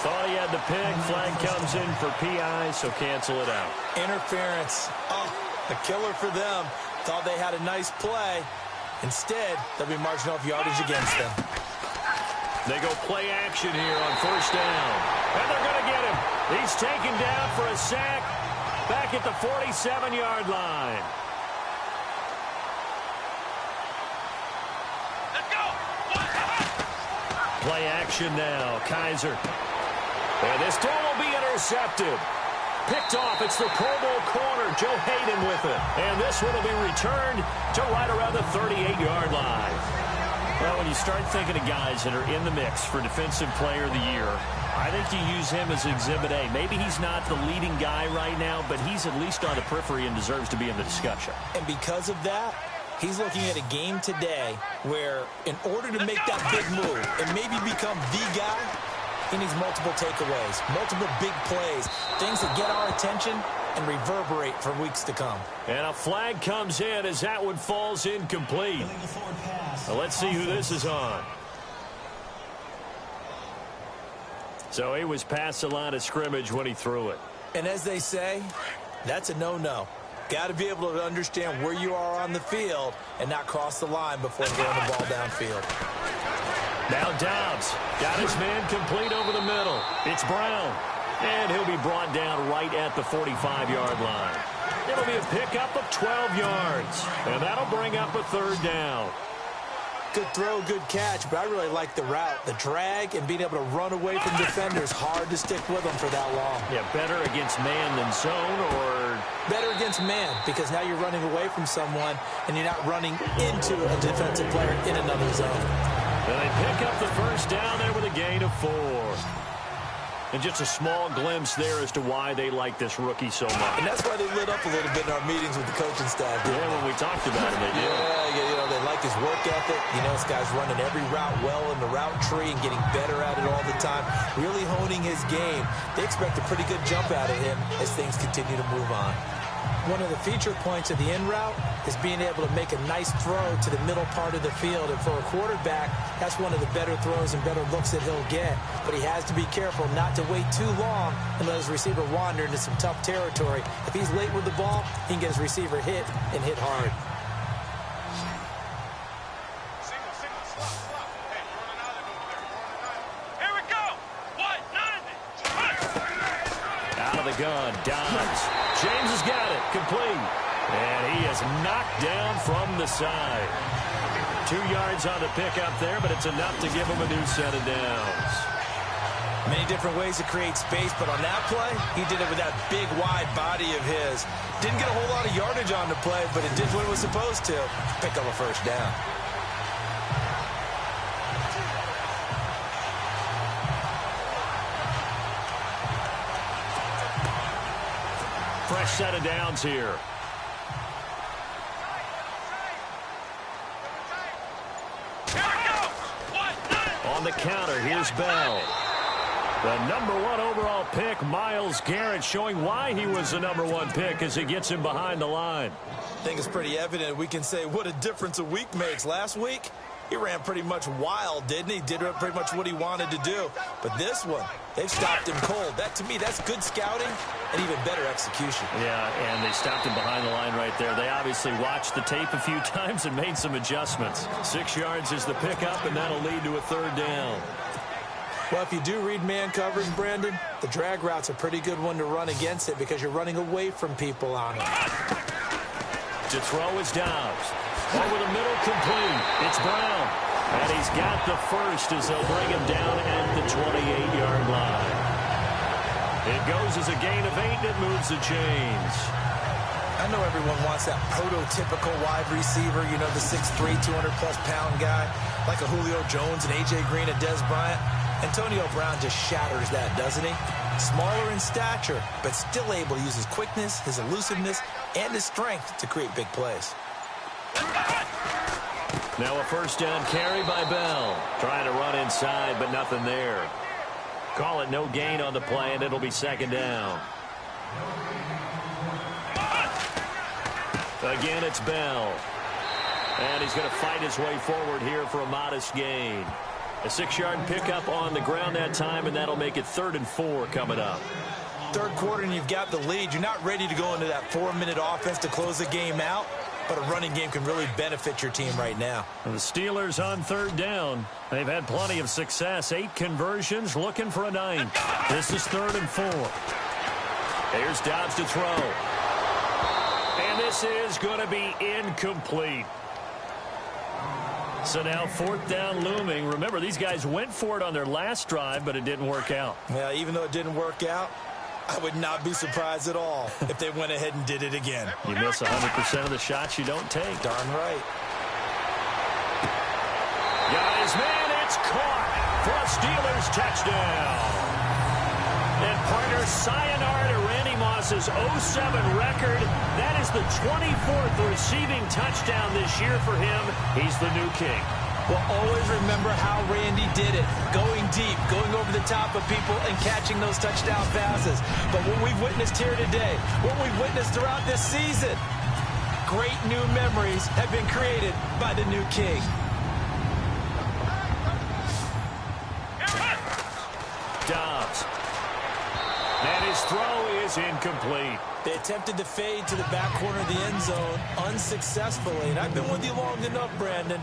Thought he had the pick. Flag comes in for PI, so cancel it out. Interference. Oh, a killer for them. Thought they had a nice play. Instead, they'll be marching off yardage against them. They go play action here on 1st down. And they're going to get him. He's taken down for a sack back at the 47-yard line. let's go. Play action now. Kaiser. And this throw will be intercepted. Picked off. It's the Pro Bowl corner, Joe Hayden, with it. And this one will be returned to right around the 38-yard line. Well, when you start thinking of guys that are in the mix for Defensive Player of the Year, I think you use him as Exhibit A. Maybe he's not the leading guy right now, but he's at least on the periphery and deserves to be in the discussion. And because of that, he's looking at a game today where in order to make that big move and maybe become the guy, he needs multiple takeaways, multiple big plays, things that get our attention and reverberate for weeks to come. And a flag comes in as that one falls incomplete. Illegal forward pass. Well, let's see who this is on. So he was past the line of scrimmage when he threw it. And as they say, that's a no-no. Got to be able to understand where you are on the field and not cross the line before throwing the ball downfield. Now Dobbs got his man complete over the middle. It's Brown. And he'll be brought down right at the 45-yard line. It'll be a pickup of 12 yards. And that'll bring up a 3rd down. Good throw, good catch, but I really like the route. The drag and being able to run away from defenders, hard to stick with them for that long. Yeah, better against man than zone, or... Better against man, because now you're running away from someone and you're not running into a defensive player in another zone. And they pick up the 1st down there with a gain of 4. And just a small glimpse there as to why they like this rookie so much. And that's why they lit up a little bit in our meetings with the coaching staff. Yeah, when we talked about him, they did. Yeah, you know, they like his work ethic. You know, this guy's running every route well in the route tree and getting better at it all the time, really honing his game. They expect a pretty good jump out of him as things continue to move on. One of the feature points of the in route is being able to make a nice throw to the middle part of the field. And for a quarterback, that's one of the better throws and better looks that he'll get. But he has to be careful not to wait too long and let his receiver wander into some tough territory. If he's late with the ball, he can get his receiver hit and hit hard. Here we go. What? 90. Out of the gun, Dobbs. James has got it, complete. And he is knocked down from the side. 2 yards on the pickup there, but it's enough to give him a new set of downs. Many different ways to create space, but on that play, he did it with that big, wide body of his. Didn't get a whole lot of yardage on the play, but it did what it was supposed to. Pick up a first down. Fresh set of downs here. Here we go. What? 90. On the counter, here's Bell. The #1 overall pick, Myles Garrett, showing why he was the #1 pick as he gets him behind the line. I think it's pretty evident. We can say what a difference a week makes. Last week, he ran pretty much wild, didn't he? Did pretty much what he wanted to do. But this one, they've stopped him cold. That, to me, that's good scouting and even better execution. Yeah, and they stopped him behind the line right there. They obviously watched the tape a few times and made some adjustments. 6 yards is the pickup, and that'll lead to a third down. Well, if you do read man coverage, Brandon, the drag route's a pretty good one to run against it because you're running away from people on it. To throw is Dobbs. Over the middle, complete. It's Brown. And he's got the first as they'll bring him down at the 28-yard line. It goes as a gain of 8, and it moves the chains. I know everyone wants that prototypical wide receiver, you know, the 6'3", 200-plus pound guy, like a Julio Jones and A.J. Green and Des Bryant. Antonio Brown just shatters that, doesn't he? Smaller in stature, but still able to use his quickness, his elusiveness, and his strength to create big plays. Now a first down carry by Bell. Trying to run inside, but nothing there. Call it no gain on the play, and it'll be second down. Again, it's Bell. And he's going to fight his way forward here for a modest gain. A 6-yard pickup on the ground that time, and that'll make it 3rd and 4 coming up. Third quarter, and you've got the lead. You're not ready to go into that 4-minute offense to close the game out, but a running game can really benefit your team right now. And the Steelers on 3rd down. They've had plenty of success. 8 conversions, looking for a 9th. This is 3rd and 4. Here's Dobbs to throw. And this is going to be incomplete. So now 4th down looming. Remember, these guys went for it on their last drive, but it didn't work out. Yeah, even though it didn't work out, I would not be surprised at all if they went ahead and did it again. You miss 100% of the shots you don't take. Darn right. Got his man, it's caught for a Steelers touchdown. And partner, sayonara to Randy Moss's 07 record. That is the 24th receiving touchdown this year for him. He's the new king. Well, always remember how Randy did it. Going deep, going over the top of people, and catching those touchdown passes. But what we've witnessed here today, what we've witnessed throughout this season, great new memories have been created by the new king. Dobbs. And his throw is incomplete. They attempted to fade to the back corner of the end zone unsuccessfully. And I've been with you long enough, Brandon.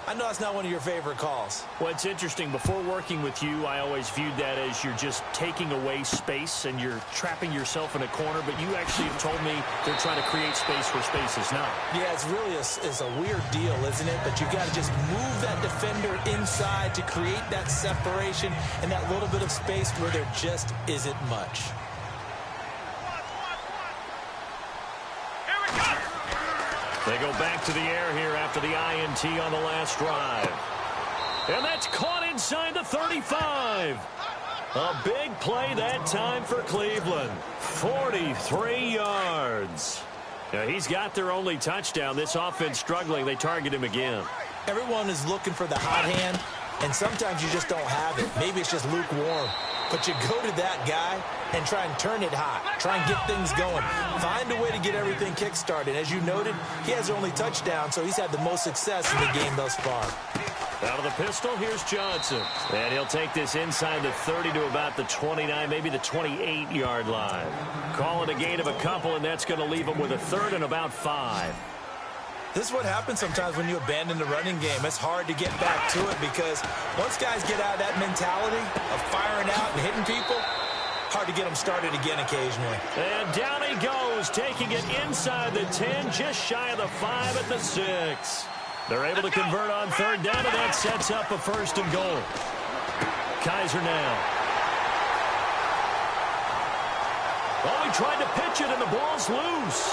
I know it's not one of your favorite calls. Well, it's interesting. Before working with you, I always viewed that as you're just taking away space and you're trapping yourself in a corner. But you actually have told me they're trying to create space where space is not. Yeah, it's really a weird deal, isn't it? But you've got to just move that defender inside to create that separation and that little bit of space where there just isn't much. They go back to the air here after the INT on the last drive. And that's caught inside the 35. A big play that time for Cleveland. 43 yards. Now, he's got their only touchdown. This offense struggling. They target him again. Everyone is looking for the hot hand, and sometimes you just don't have it. Maybe it's just lukewarm. But you go to that guy and try and turn it hot. Try and get things going. Find a way to get everything kick-started. As you noted, he has their only touchdown, so he's had the most success in the game thus far. Out of the pistol, here's Johnson. And he'll take this inside the 30 to about the 29, maybe the 28-yard line. Call it a gain of a couple, and that's going to leave him with a third and about 5. This is what happens sometimes when you abandon the running game. It's hard to get back to it because once guys get out of that mentality of firing out and hitting people, hard to get them started again occasionally. And down he goes, taking it inside the 10, just shy of the 5 at the 6. They're able to convert on third down, and that sets up a first and goal. Kaiser now. Oh, he tried to pitch it, and the ball's loose.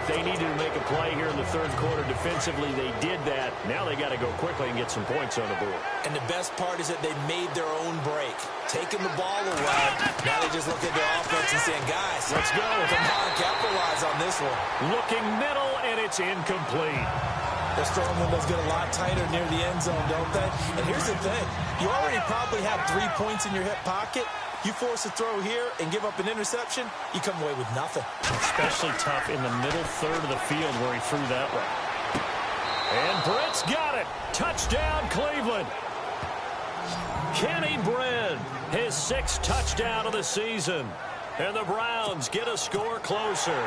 They needed to make a play here in the third quarter defensively. They did that. Now they got to go quickly and get some points on the board. And the best part is that they made their own break. Taking the ball away. Now they just look at their offense and saying, guys, let's go. Come on, capitalize on this one. Looking middle, and it's incomplete. They're throwing windows get a lot tighter near the end zone, don't they? And here's the thing. You already probably have 3 points in your hip pocket. You force a throw here and give up an interception, you come away with nothing. Especially tough in the middle third of the field where he threw that one. And Britt's got it. Touchdown, Cleveland. Kenny Brin, his 6th touchdown of the season. And the Browns get a score closer.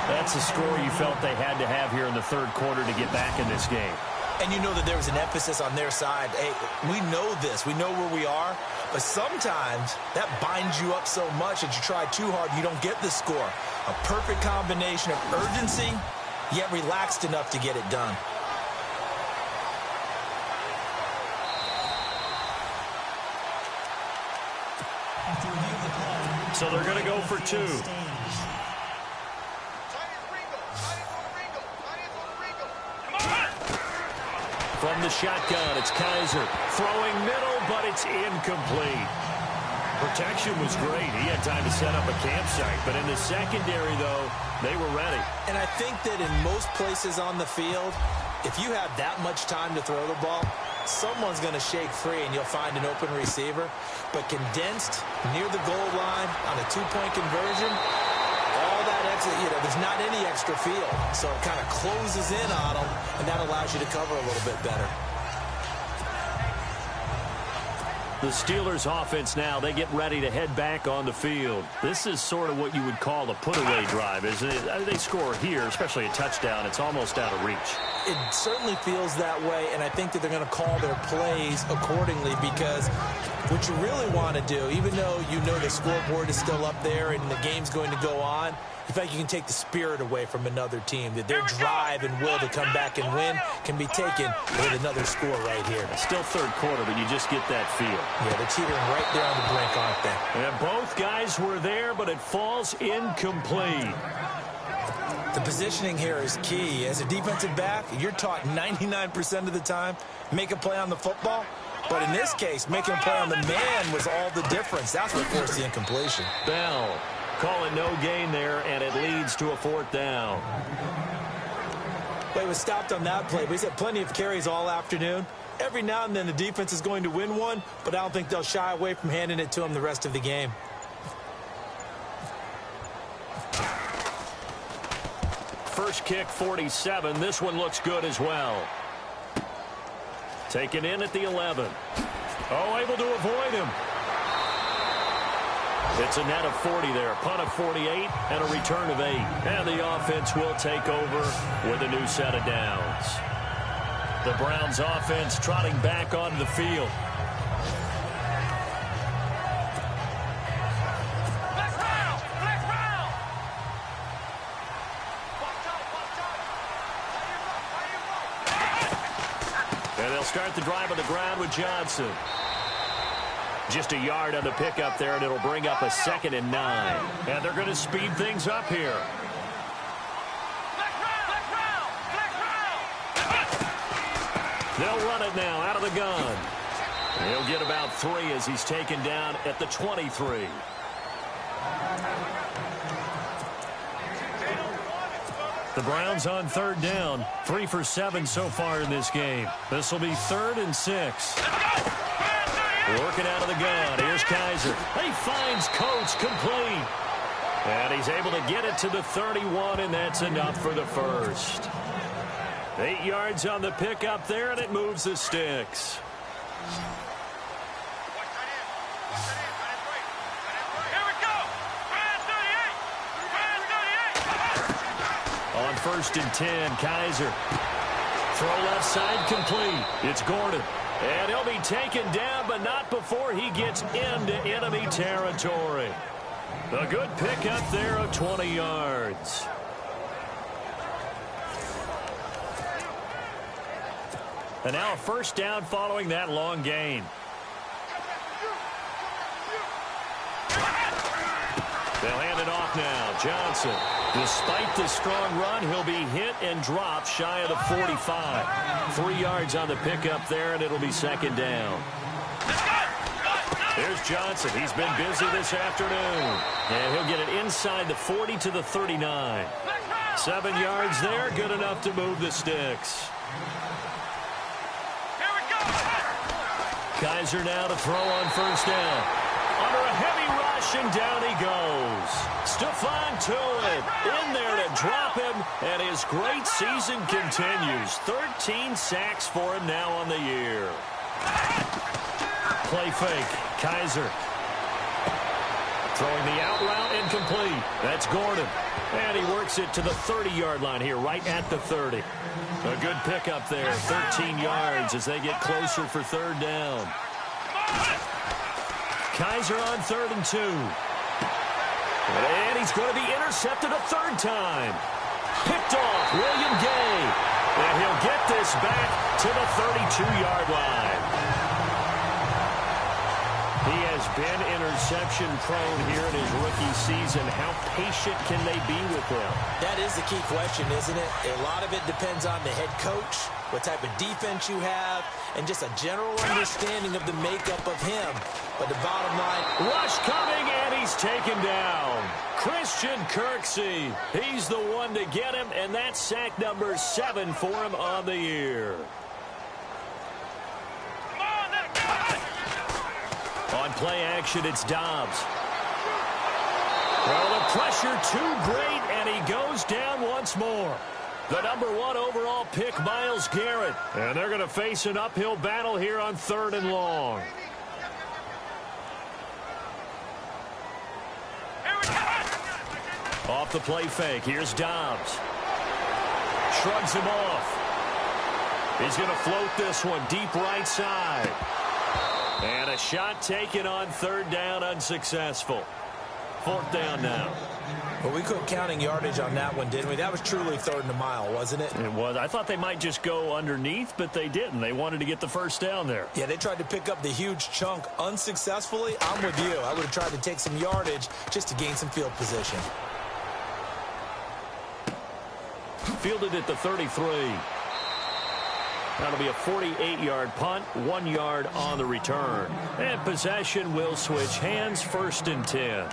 That's a score you felt they had to have here in the third quarter to get back in this game. And you know that there was an emphasis on their side. Hey, we know this. We know where we are. But sometimes that binds you up so much that you try too hard, you don't get the score. A perfect combination of urgency, yet relaxed enough to get it done. So they're going to go for 2. From the shotgun, it's Kaiser. Throwing middle, but it's incomplete. Protection was great. He had time to set up a campsite. But in the secondary, though, they were ready. And I think that in most places on the field, if you have that much time to throw the ball, someone's going to shake free and you'll find an open receiver. But condensed near the goal line on a 2-point conversion, all that extra, there's not any extra field. So it kind of closes in on them, and that allows you to cover a little bit better. The Steelers offense now, they get ready to head back on the field. This is sort of what you would call a put-away drive, isn't it? They score here, especially a touchdown. It's almost out of reach. It certainly feels that way, and I think that they're going to call their plays accordingly because what you really want to do, even though you know the scoreboard is still up there and the game's going to go on, in fact, you can take the spirit away from another team, that their drive and will to come back and win can be taken with another score right here. Still third quarter, but you just get that feel. Yeah, they're teetering right there on the brink, aren't they? And both guys were there, but it falls incomplete. The positioning here is key. As a defensive back, you're taught 99% of the time, make a play on the football. But in this case, making a play on the man was all the difference. That's what forced the incompletion. Bell. Call it no gain there, and it leads to a 4th down. Well, he was stopped on that play, but he's had plenty of carries all afternoon. Every now and then the defense is going to win one, but I don't think they'll shy away from handing it to him the rest of the game. First kick, 47. This one looks good as well. Taken in at the 11. Oh, able to avoid him. It's a net of 40 there, punt of 48, and a return of 8. And the offense will take over with a new set of downs. The Browns offense trotting back onto the field. And they'll start the drive on the ground with Johnson. Just a yard on the pickup there, and it'll bring up a 2nd and 9. And they're going to speed things up here. They'll run it now out of the gun. He'll get about 3 as he's taken down at the 23. The Browns on 3rd down. 3 for 7 so far in this game. This will be 3rd and 6. Working out of the gun. Here's Kaiser. He finds Coates complete. And he's able to get it to the 31, and that's enough for the first. 8 yards on the pickup there, and it moves the sticks. On 1st and 10, Kaiser. Throw left side complete. It's Gordon. And he'll be taken down, but not before he gets into enemy territory. A good pickup there of 20 yards. And now a first down following that long gain. They'll hand it off now. Johnson. Despite the strong run, he'll be hit and dropped shy of the 45. 3 yards on the pickup there, and it'll be 2nd down. There's Johnson. He's been busy this afternoon. And he'll get it inside the 40 to the 39. 7 yards there, good enough to move the sticks. Kaiser now to throw on 1st down. Under a heavy rush, and down he goes. Stephon Tuitt in there to drop him, and his great season continues. 13 sacks for him now on the year. Play fake. Kaiser. Throwing the out route incomplete. That's Gordon. And he works it to the 30-yard line here, right at the 30. A good pickup there. 13 yards as they get closer for 3rd down. Kaiser on 3rd and 2. And he's going to be intercepted a 3rd time. Picked off William Gay. And he'll get this back to the 32-yard line. He has been interception-prone here in his rookie season. How patient can they be with him? That is the key question, isn't it? A lot of it depends on the head coach, what type of defense you have, and just a general understanding of the makeup of him. But the bottom line... Rush coming, and he's taken down. Christian Kirksey. He's the one to get him, and that's sack number 7 for him on the year. On play action, it's Dobbs. Well, the pressure too great, and he goes down once more. The number 1 overall pick, Myles Garrett. And they're going to face an uphill battle here on 3rd and long. Off the play fake, here's Dobbs. Shrugs him off. He's going to float this one deep right side. And a shot taken on 3rd down, unsuccessful. 4th down now. Well, we quit counting yardage on that one, didn't we? That was truly 3rd and a mile, wasn't it? It was. I thought they might just go underneath, but they didn't. They wanted to get the first down there. Yeah, they tried to pick up the huge chunk unsuccessfully. I'm with you. I would have tried to take some yardage just to gain some field position. Fielded at the 33. That'll be a 48-yard punt, 1 yard on the return. And possession will switch hands, 1st and 10.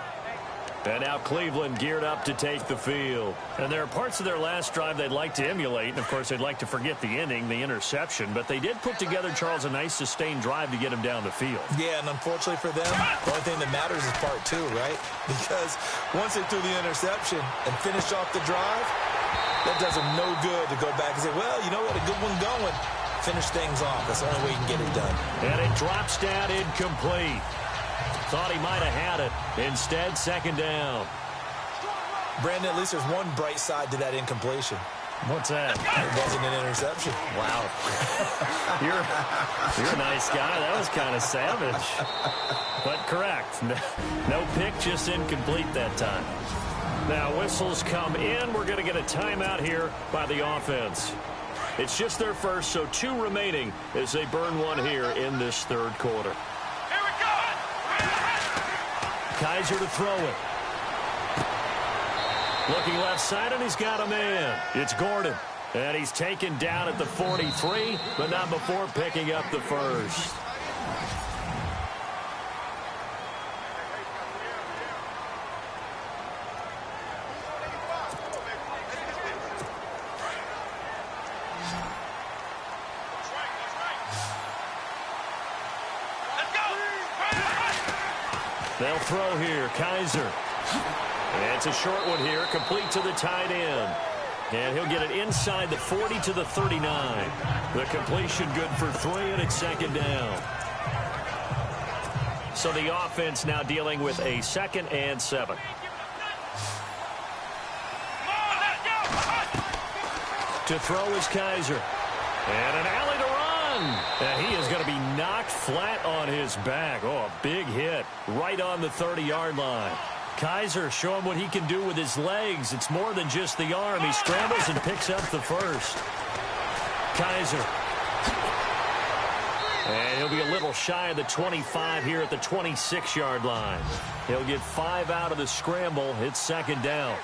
And now Cleveland geared up to take the field. And there are parts of their last drive they'd like to emulate. And, of course, they'd like to forget the inning, the interception. But they did put together, Charles, a nice sustained drive to get him down the field. Yeah, and unfortunately for them, the only thing that matters is part 2, right? Because once they threw the interception and finished off the drive, that does them no good to go back and say, well, you know what, a good one going. Finish things off. That's the only way you can get it done. And it drops down incomplete. Thought he might have had it. Instead, 2nd down. Brandon, at least there's one bright side to that incompletion. What's that? It wasn't an interception. Wow. You're a nice guy. That was kind of savage. But correct. No pick, just incomplete that time. Now, whistles come in. We're going to get a timeout here by the offense. It's just their first, so 2 remaining as they burn one here in this 3rd quarter. Here we go! Kaiser to throw it. Looking left side, and he's got a man. It's Gordon. And he's taken down at the 43, but not before picking up the first. They'll throw here. Kaiser. And it's a short one here, complete to the tight end. And he'll get it inside the 40 to the 39. The completion good for 3, and it's second down. So the offense now dealing with a 2nd and 7. To throw is Kaiser. And an alley to run. And he is going to be knocked flat on his back. Oh, a big hit right on the 30-yard line. Kaiser showing what he can do with his legs. It's more than just the arm. He scrambles and picks up the first. Kaiser. And he'll be a little shy of the 25 here at the 26-yard line. He'll get 5 out of the scramble. It's second down.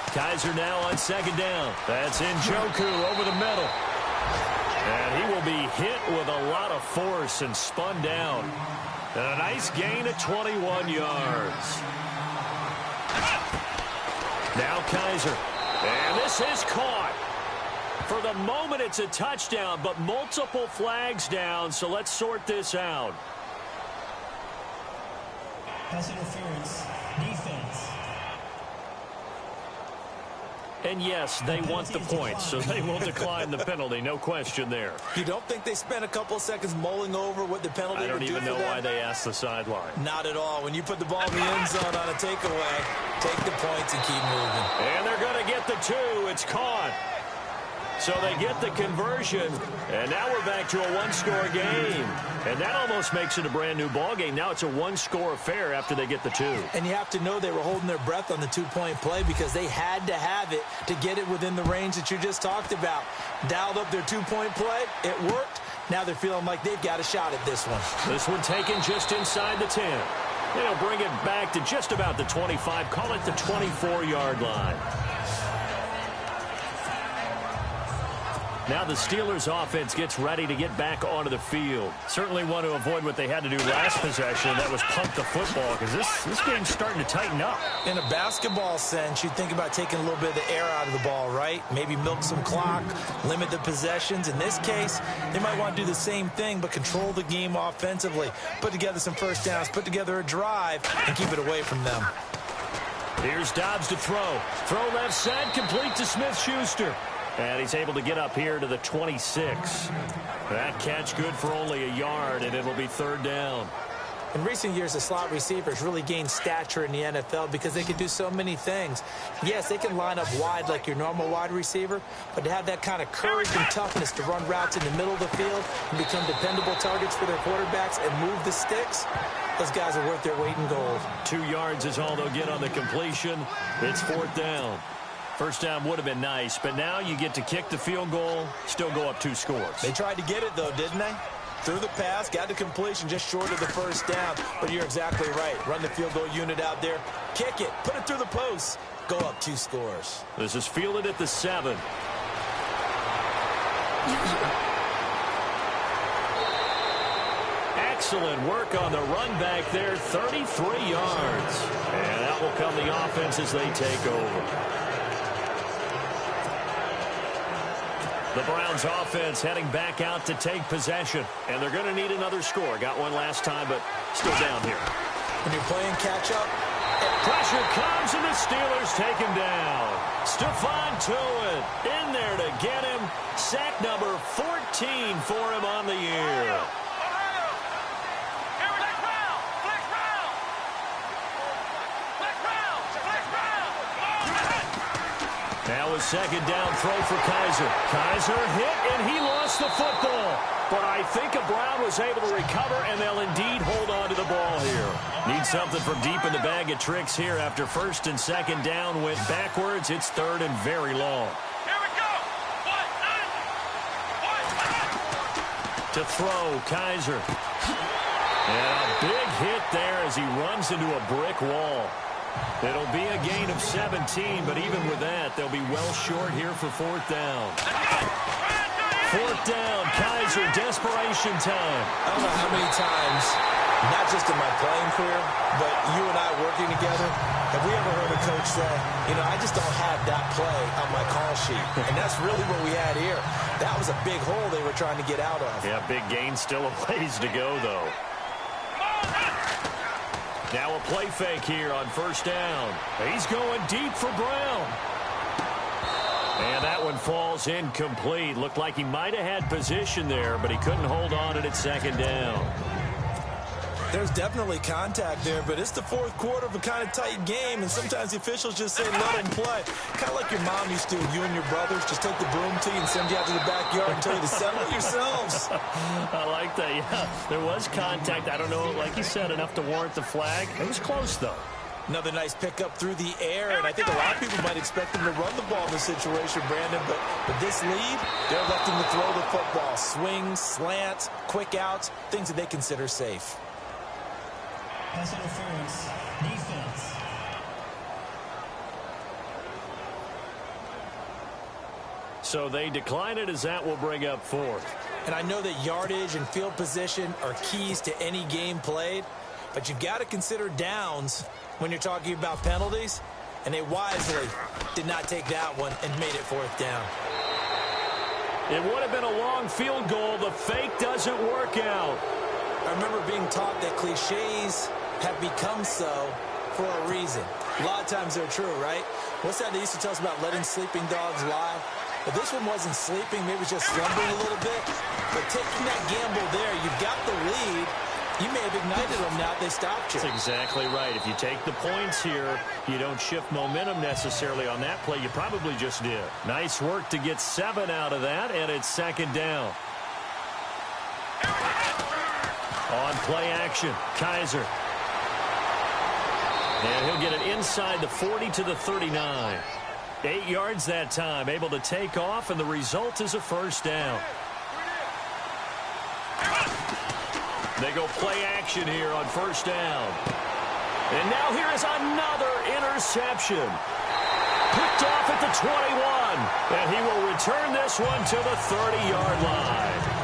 Kaiser now on second down. That's Njoku over the middle. And he will be hit with a lot of force and spun down. And a nice gain of 21 yards. Now Kaiser. And this is caught. For the moment, it's a touchdown, but multiple flags down, so let's sort this out. Pass interference. Defense. And yes, they want the points, so they will decline the penalty. No question there. You don't think they spent a couple of seconds mulling over what the penalty would do for them? I don't even know why they asked the sideline. Not at all. When you put the ball in the end zone on a takeaway, take the points and keep moving. And they're going to get the 2. It's caught. So they get the conversion, and now we're back to a one-score game. And that almost makes it a brand-new ball game. Now it's a one-score affair after they get the 2. And you have to know they were holding their breath on the two-point play because they had to have it to get it within the range that you just talked about. Dialed up their two-point play. It worked. Now they're feeling like they've got a shot at this one. This one taken just inside the 10. They'll bring it back to just about the 25. Call it the 24-yard line. Now the Steelers offense gets ready to get back onto the field. Certainly want to avoid what they had to do last possession. That was pump the football because this game's starting to tighten up. In a basketball sense, you'd think about taking a little bit of the air out of the ball, right? Maybe milk some clock, limit the possessions. In this case, they might want to do the same thing but control the game offensively. Put together some first downs, put together a drive, and keep it away from them. Here's Dobbs to throw. Throw left side, complete to Smith-Schuster. And he's able to get up here to the 26. That catch good for only a yard, and it'll be third down. In recent years, the slot receivers really gained stature in the NFL because they can do so many things. Yes, they can line up wide like your normal wide receiver, but to have that kind of courage and toughness to run routes in the middle of the field and become dependable targets for their quarterbacks and move the sticks, those guys are worth their weight in gold. 2 yards is all they'll get on the completion. It's fourth down. First down would have been nice, but now you get to kick the field goal, still go up 2 scores. They tried to get it, though, didn't they? Threw the pass, got the completion just short of the first down. But you're exactly right. Run the field goal unit out there. Kick it. Put it through the post. Go up 2 scores. This is fielded at the 7. Excellent work on the run back there. 33 yards. And that will come the offense as they take over. The Browns offense heading back out to take possession. And they're going to need another score. Got one last time, but still down here. When you're playing catch-up, pressure comes, and the Steelers take him down. Stephon Tuitt in there to get him. Sack number 14 for him on the year. Now a second down throw for Kaiser. Kaiser hit, and he lost the football. But I think a Brown was able to recover, and they'll indeed hold on to the ball here. Need something from deep in the bag of tricks here after first and second down went backwards. It's third and very long. Here we go. To throw, Kaiser. And a big hit there as he runs into a brick wall. It'll be a gain of 17, but even with that, they'll be well short here for fourth down. Fourth down, Kaiser, desperation time. I don't know how many times, not just in my playing career, but you and I working together, have we ever heard a coach say, you know, I just don't have that play on my call sheet. And that's really what we had here. That was a big hole they were trying to get out of. Yeah, big gain, still a ways to go, though. Now a play fake here on first down. He's going deep for Brown. And that one falls incomplete. Looked like he might have had position there, but he couldn't hold on to it at second down. There's definitely contact there, but it's the fourth quarter of a kind of tight game, and sometimes the officials just say, let him play. Kind of like your mom used to, you and your brothers, just take the broom to you and send you out to the backyard and tell you to settle it yourselves. I like that, yeah. There was contact. I don't know, like you said, enough to warrant the flag. It was close, though. Another nice pickup through the air, and I think a lot of people might expect him to run the ball in this situation, Brandon, but with this lead, they're electing to throw the football. Swings, slants, quick outs, things that they consider safe. Pass interference. Defense. So they decline it as that will bring up fourth. And I know that yardage and field position are keys to any game played, but you've got to consider downs when you're talking about penalties, and they wisely did not take that one and made it fourth down. It would have been a long field goal. The fake doesn't work out. I remember being taught that cliches have become so for a reason. A lot of times they're true, right? What's that they used to tell us about letting sleeping dogs lie? But this one wasn't sleeping, maybe just slumbering a little bit. But taking that gamble there, you've got the lead. You may have ignited them now if they stopped you. That's exactly right. If you take the points here, you don't shift momentum necessarily on that play. You probably just did. Nice work to get 7 out of that, and it's second down. On play action, Kaiser. And he'll get it inside the 40 to the 39. 8 yards that time, able to take off, and the result is a first down. They go play action here on first down. And now here is another interception. Picked off at the 21. And he will return this one to the 30-yard line.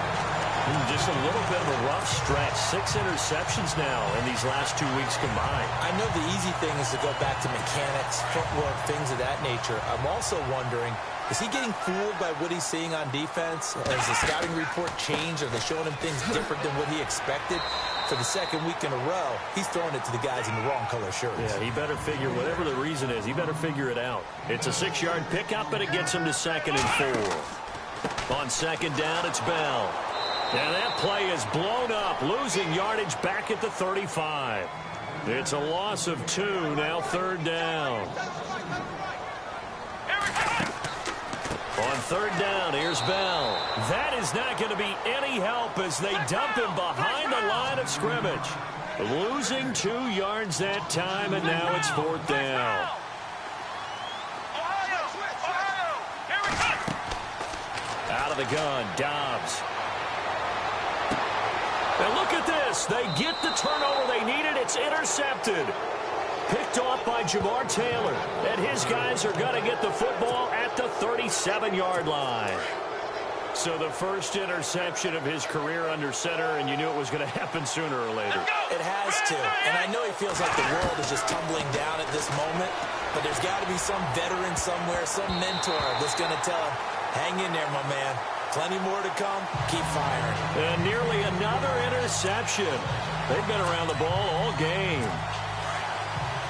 Just a little bit of a rough stretch. 6 interceptions now in these last 2 weeks combined. I know the easy thing is to go back to mechanics, footwork, things of that nature. I'm also wondering, is he getting fooled by what he's seeing on defense? Has the scouting report changed? Are they showing him things different than what he expected? For the second week in a row, he's throwing it to the guys in the wrong color shirts. Yeah, he better figure, whatever the reason is, he better figure it out. It's a 6-yard pickup, but it gets him to 2nd and 4. On second down, it's Bell. And that play is blown up, losing yardage back at the 35. It's a loss of 2, now 3rd down. On 3rd down, here's Bell. That is not going to be any help as they dump him behind the line of scrimmage. Losing 2 yards that time, and now it's 4th down. Out of the gun, Dobbs. And look at this. They get the turnover they needed. It's intercepted. Picked off by Jamar Taylor. And his guys are going to get the football at the 37-yard line. So the first interception of his career under center, and you knew it was going to happen sooner or later. It has to. And I know he feels like the world is just tumbling down at this moment, but there's got to be some veteran somewhere, some mentor that's going to tell him, hang in there, my man. Plenty more to come. Keep firing. And nearly another interception. They've been around the ball all game.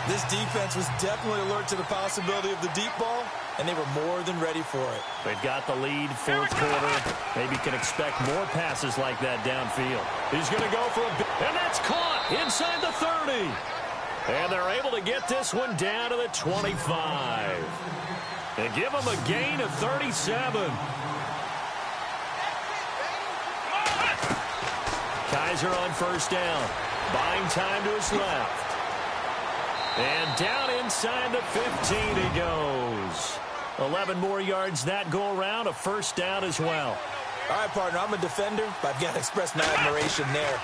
This defense was definitely alert to the possibility of the deep ball, and they were more than ready for it. They've got the lead, 4th quarter. Maybe can expect more passes like that downfield. He's going to go for a big, and that's caught inside the 30. And they're able to get this one down to the 25. They give them a gain of 37. Kaiser on first down. Buying time to his left. And down inside the 15 he goes. 11 more yards that go around. A first down as well. All right, partner, I'm a defender, but I've got to express my admiration there.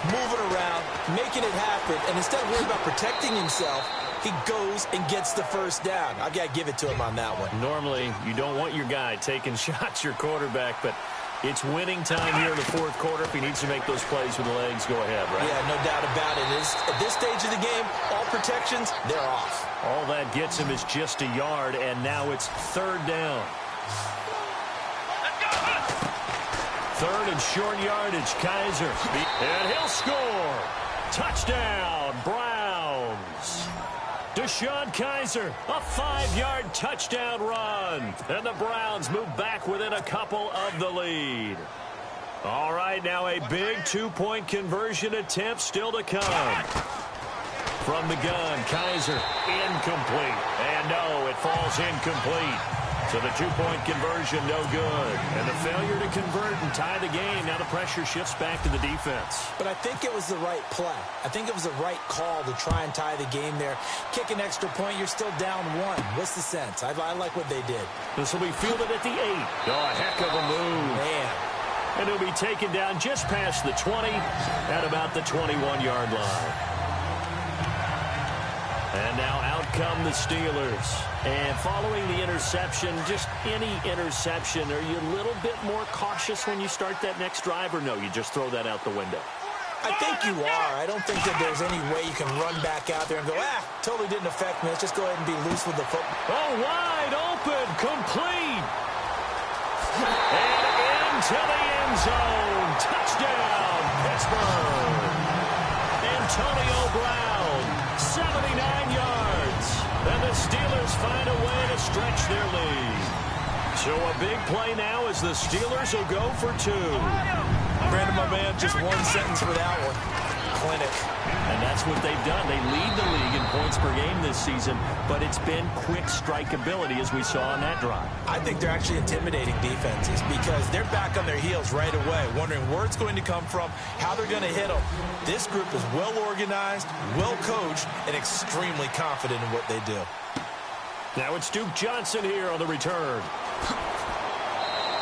Moving around, making it happen, and instead of worrying about protecting himself, he goes and gets the first down. I've got to give it to him on that one. Normally, you don't want your guy taking shots, your quarterback, but it's winning time here in the fourth quarter. If he needs to make those plays with the legs, go ahead, right? Yeah, no doubt about it. At this stage of the game, all protections, they're off. All that gets him is just a yard, and now it's third down. Third and short yardage, Kaiser. And he'll score. Touchdown, Browns. Deshaun Kaiser, a 5-yard touchdown run. And the Browns move back within a couple of the lead. All right, now a big 2-point conversion attempt still to come. From the gun, Kaiser, incomplete. And no, it falls incomplete. So the 2-point conversion, no good. And the failure to convert and tie the game. Now the pressure shifts back to the defense. But I think it was the right play. I think it was the right call to try and tie the game there. Kick an extra point, you're still down 1. What's the sense? I like what they did. This will be fielded at the 8. Oh, a heck of a move. Man. And it'll be taken down just past the 20 at about the 21-yard line. And now out come the Steelers. And following the interception, just any interception, are you a little bit more cautious when you start that next drive, or no, you just throw that out the window? I think you are. I don't think that there's any way you can run back out there and go, totally didn't affect me. Let's just go ahead and be loose with the football. Oh, wide open, complete. And into the end zone. Touchdown, Pittsburgh. Antonio Brown, 79 yards. And the Steelers find a way to stretch their lead. So a big play now as the Steelers will go for 2. Brandon, my man, just one sentence for that one. Clinic. And that's what they've done. They lead the league in points per game this season, but it's been quick strikeability as we saw on that drive. I think they're actually intimidating defenses because they're back on their heels right away, wondering where it's going to come from, how they're going to hit them. This group is well organized, well coached, and extremely confident in what they do. Now it's Duke Johnson here on the return.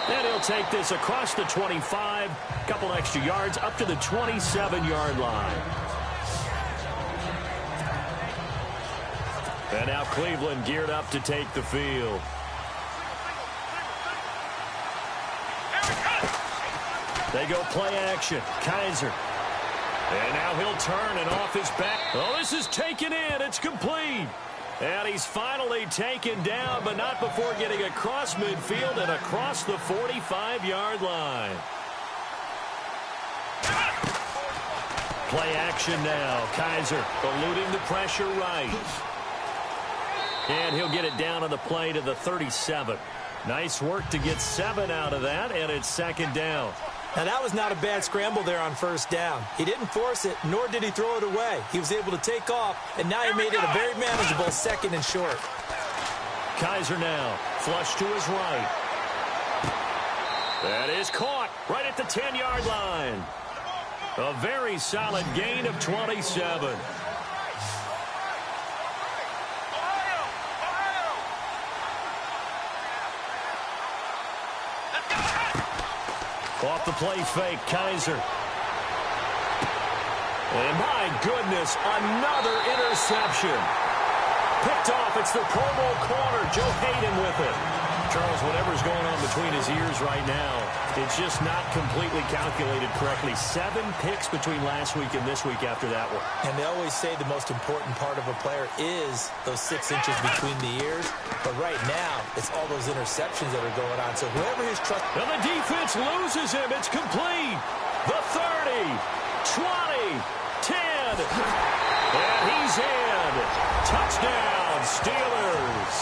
And he'll take this across the 25, couple extra yards up to the 27-yard line. And now Cleveland geared up to take the field. They go play action. Kaiser. And now he'll turn and off his back. Oh, this is taken in. It's complete. And he's finally taken down, but not before getting across midfield and across the 45-yard line. Play action now. Kaiser eluding the pressure right. And he'll get it down on the play to the 37. Nice work to get 7 out of that, and it's second down. Now, that was not a bad scramble there on first down. He didn't force it, nor did he throw it away. He was able to take off, and now he made it a very manageable second and short. Kaiser now, flush to his right. That is caught right at the 10-yard line. A very solid gain of 27. Off the play fake, Kaiser. And my goodness, another interception. Picked off, it's the Pro Bowl corner, Joe Hayden with it. Charles, whatever's going on between his ears right now, it's just not completely calculated correctly. 7 picks between last week and this week after that one. And they always say the most important part of a player is those 6 inches between the ears. But right now, it's all those interceptions that are going on. So whoever his trust... And the defense loses him. It's complete. The 30, 20, 10. And he's in. Touchdown, Steelers.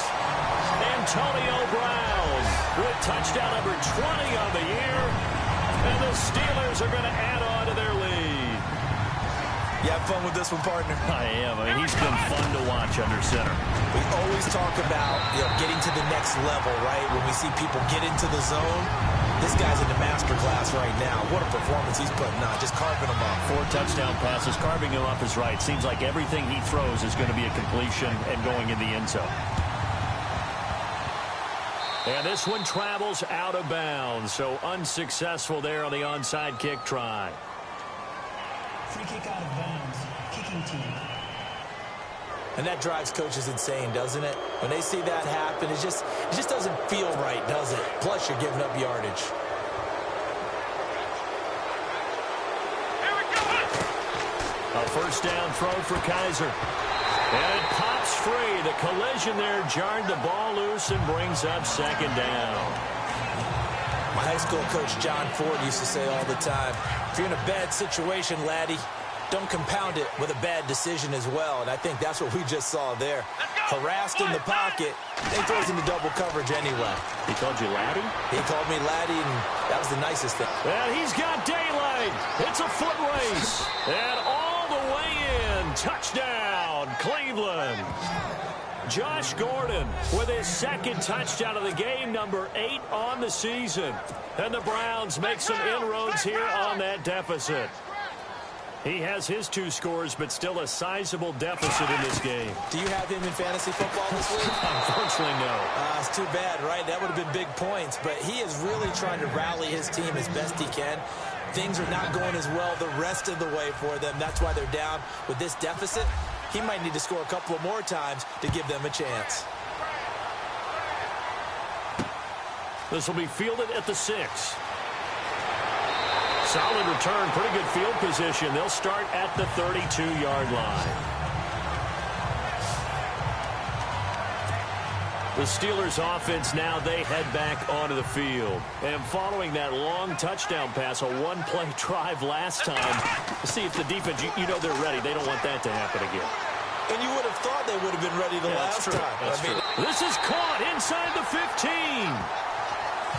Antonio Brown with touchdown number 20 on the year. And the Steelers are going to add on to their lead. You have fun with this one, partner? I am. I mean, he's been fun to watch under center. We always talk about, getting to the next level, right? When we see people get into the zone, this guy's in the master class right now. What a performance he's putting on, just carving them up. 4 touchdown passes, carving him up is right. Seems like everything he throws is going to be a completion and going in the end zone. And this one travels out of bounds, so unsuccessful there on the onside kick try. Free kick out of bounds. Kicking team. And that drives coaches insane, doesn't it? When they see that happen, it just doesn't feel right, does it? Plus, you're giving up yardage. A first down throw for Kaiser. And it pops free. The collision there jarred the ball loose and brings up second down. My high school coach, John Ford, used to say all the time, if you're in a bad situation, laddie, don't compound it with a bad decision as well. And I think that's what we just saw there. Harassed in the pocket, they throws into double coverage anyway. He called you laddie? He called me laddie, and that was the nicest thing. And he's got daylight. It's a foot race. And all the way in. Touchdown, Cleveland. Josh Gordon with his second touchdown of the game, number 8 on the season. And the Browns make some inroads here on that deficit. He has his 2 scores, but still a sizable deficit in this game. Do you have him in fantasy football this week? Unfortunately, no. It's too bad, right? That would have been big points, but he is really trying to rally his team as best he can. Things are not going as well the rest of the way for them. That's why they're down with this deficit. He might need to score a couple of more times to give them a chance. This will be fielded at the 6. Solid return, pretty good field position. They'll start at the 32-yard line. The Steelers offense now, they head back onto the field. And following that long touchdown pass, a one-play drive last time, see if the defense, you know they're ready. They don't want that to happen again. And you would have thought they would have been ready the last time. That's true. This is caught inside the 15.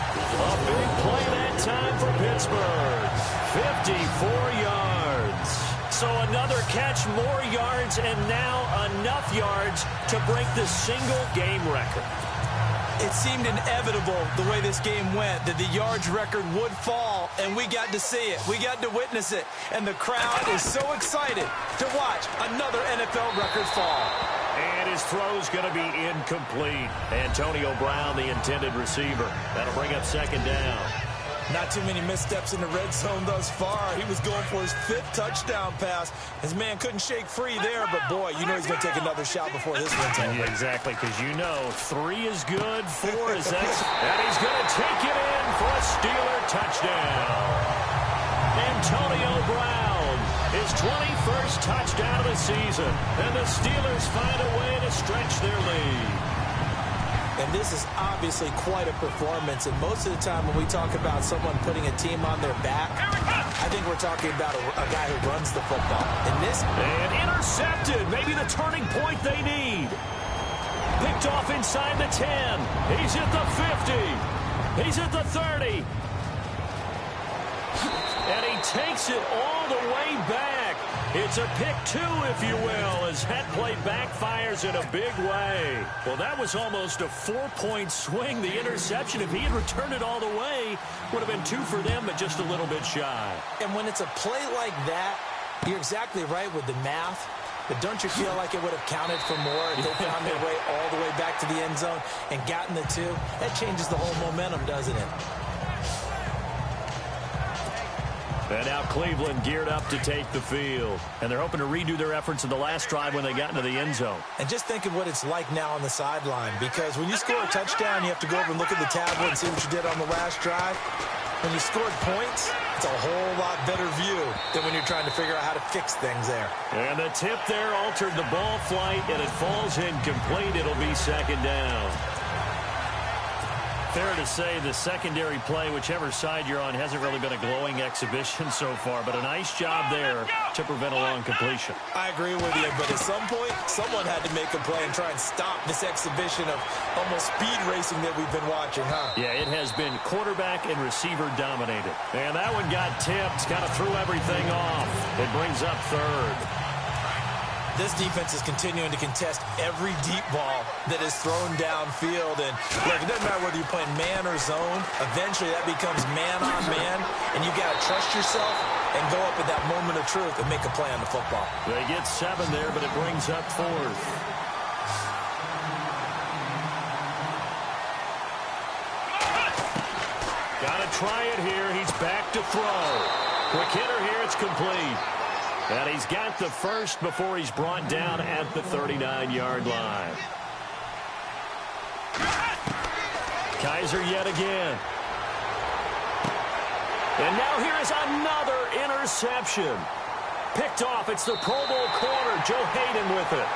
A big play that time for Pittsburgh. 54 yards. So another catch, more yards, and now enough yards to break the single-game record. It seemed inevitable the way this game went that the yards record would fall, and we got to see it. We got to witness it, and the crowd is so excited to watch another NFL record fall. And his throw's going to be incomplete. Antonio Brown, the intended receiver. That'll bring up second down. Not too many missteps in the red zone thus far. He was going for his 5th touchdown pass. His man couldn't shake free there, but boy, you know he's going to take another shot before this one's over. Yeah, exactly, because you know 3 is good, 4 is excellent. And he's going to take it in for a Steeler touchdown. Antonio Brown, his 21st touchdown of the season. And the Steelers find a way to stretch their lead. And this is obviously quite a performance. And most of the time when we talk about someone putting a team on their back, I think we're talking about a guy who runs the football. And intercepted. Maybe the turning point they need. Picked off inside the 10. He's at the 50. He's at the 30. And he takes it all the way back. It's a pick 2, if you will, as that play backfires in a big way. Well, that was almost a 4-point swing. The interception, if he had returned it all the way, would have been 2 for them, but just a little bit shy. And when it's a play like that, you're exactly right with the math. But don't you feel like it would have counted for more if they found their way all the way back to the end zone and gotten the 2? That changes the whole momentum, doesn't it? And now Cleveland geared up to take the field. And they're hoping to redo their efforts in the last drive when they got into the end zone. And just think of what it's like now on the sideline. Because when you score a touchdown, you have to go over and look at the tablet and see what you did on the last drive. When you scored points, it's a whole lot better view than when you're trying to figure out how to fix things there. And the tip there altered the ball flight, and it falls incomplete. It'll be second down. Fair to say the secondary play, whichever side you're on, hasn't really been a glowing exhibition so far, but a nice job there to prevent a long completion. I agree with you, but at some point, someone had to make a play and try and stop this exhibition of almost speed racing that we've been watching, huh? Yeah, it has been quarterback and receiver dominated. And that one got tipped, kind of threw everything off. It brings up third. This defense is continuing to contest every deep ball that is thrown downfield. And look, it doesn't matter whether you're playing man or zone. Eventually, that becomes man on man. And you got to trust yourself and go up at that moment of truth and make a play on the football. They get 7 there, but it brings up 4th. Got to try it here. He's back to throw. Quick hitter here. It's complete. And he's got the first before he's brought down at the 39-yard line. Kaiser yet again. And now here is another interception. Picked off. It's the Pro Bowl corner, Joe Hayden, with it.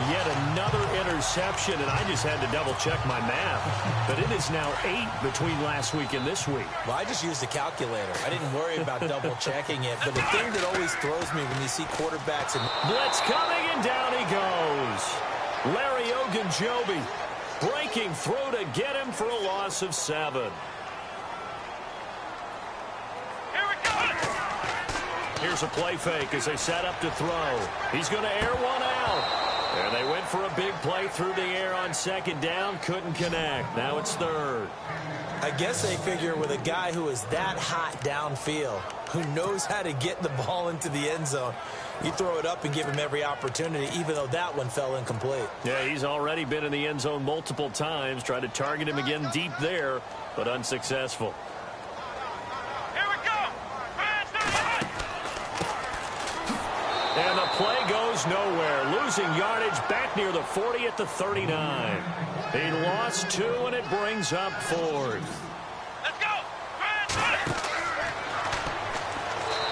Yet another interception, and I just had to double-check my math. But it is now 8 between last week and this week. Well, I just used a calculator. I didn't worry about double-checking it. But the thing that always throws me when you see quarterbacks and blitz coming, and down he goes. Larry Ogunjobi breaking through to get him for a loss of 7. Here's a play fake as they set up to throw. He's going to air one out. And they went for a big play through the air on second down. Couldn't connect. Now it's third. I guess they figure with a guy who is that hot downfield, who knows how to get the ball into the end zone, you throw it up and give him every opportunity, even though that one fell incomplete. Yeah, he's already been in the end zone multiple times. Tried to target him again deep there, but unsuccessful. And the play goes nowhere. Losing yardage back near the 40 at the 39. He lost 2, and it brings up 4th. Let's go.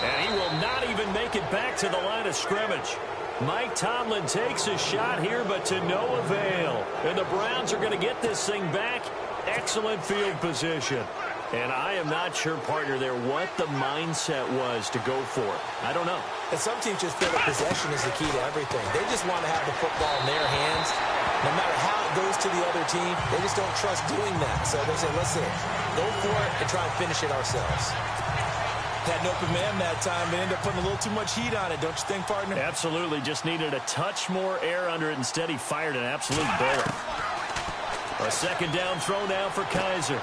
And he will not even make it back to the line of scrimmage. Mike Tomlin takes a shot here, but to no avail. And the Browns are going to get this thing back. Excellent field position. And I am not sure, partner, there what the mindset was to go for it. I don't know. And some teams just feel that possession is the key to everything. They just want to have the football in their hands. No matter how it goes to the other team, they just don't trust doing that. So they say, listen, go for it and try and finish it ourselves. Had an open man that time, but ended up putting a little too much heat on it, don't you think, partner? Absolutely. Just needed a touch more air under it. Instead, he fired an absolute bullet. A second down throw now for Kaiser.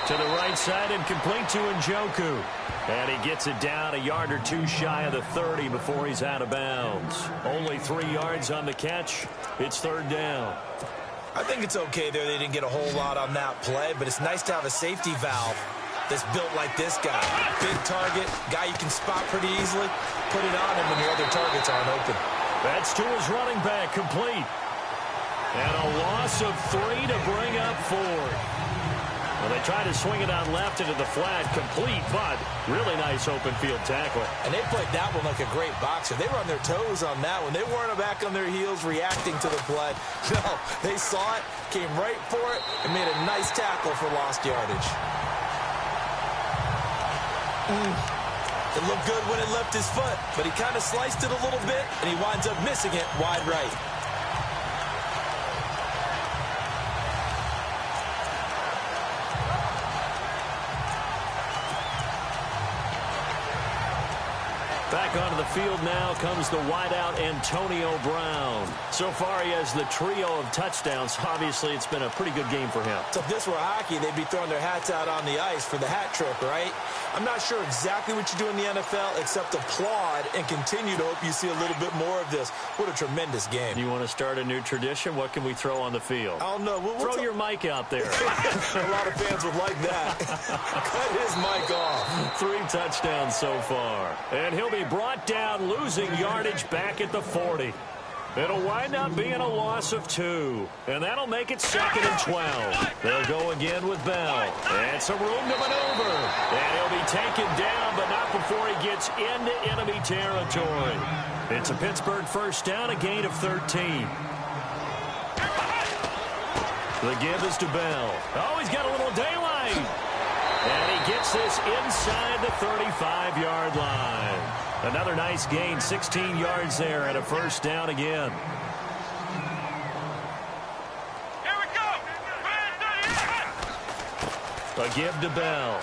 To the right side and complete to Njoku. And he gets it down a yard or 2 shy of the 30 before he's out of bounds. Only 3 yards on the catch. It's third down. I think it's okay there. They didn't get a whole lot on that play, but it's nice to have a safety valve that's built like this guy. Big target, guy you can spot pretty easily. Put it on him when your other targets aren't open. That's to his running back, complete. And a loss of 3 to bring up 4. Well, they try to swing it out left into the flat, complete, but really nice open field tackle. And they played that one like a great boxer. They were on their toes on that one. They weren't back on their heels reacting to the play. No, they saw it, came right for it, and made a nice tackle for lost yardage. It looked good when it left his foot, but he kind of sliced it a little bit, and he winds up missing it wide right. Back onto the field now comes the wideout Antonio Brown. So far, he has the trio of touchdowns. Obviously, it's been a pretty good game for him. So if this were hockey, they'd be throwing their hats out on the ice for the hat trick, right? I'm not sure exactly what you do in the NFL except applaud and continue to hope you see a little bit more of this. What a tremendous game. You want to start a new tradition? What can we throw on the field? I don't know. Throw your mic out there. A lot of fans would like that. Cut his mic off. 3 touchdowns so far. And he'll be brought down, losing yardage back at the 40. It'll wind up being a loss of 2. And that'll make it 2nd and 12. They'll go again with Bell. And some room to maneuver. And he'll be taken down, but not before he gets into enemy territory. It's a Pittsburgh first down, a gain of 13. The give is to Bell. Oh, he's got a little daylight. And he gets this inside the 35-yard line. Another nice gain, 16 yards there, and a first down again. Here we go. A give to Bell.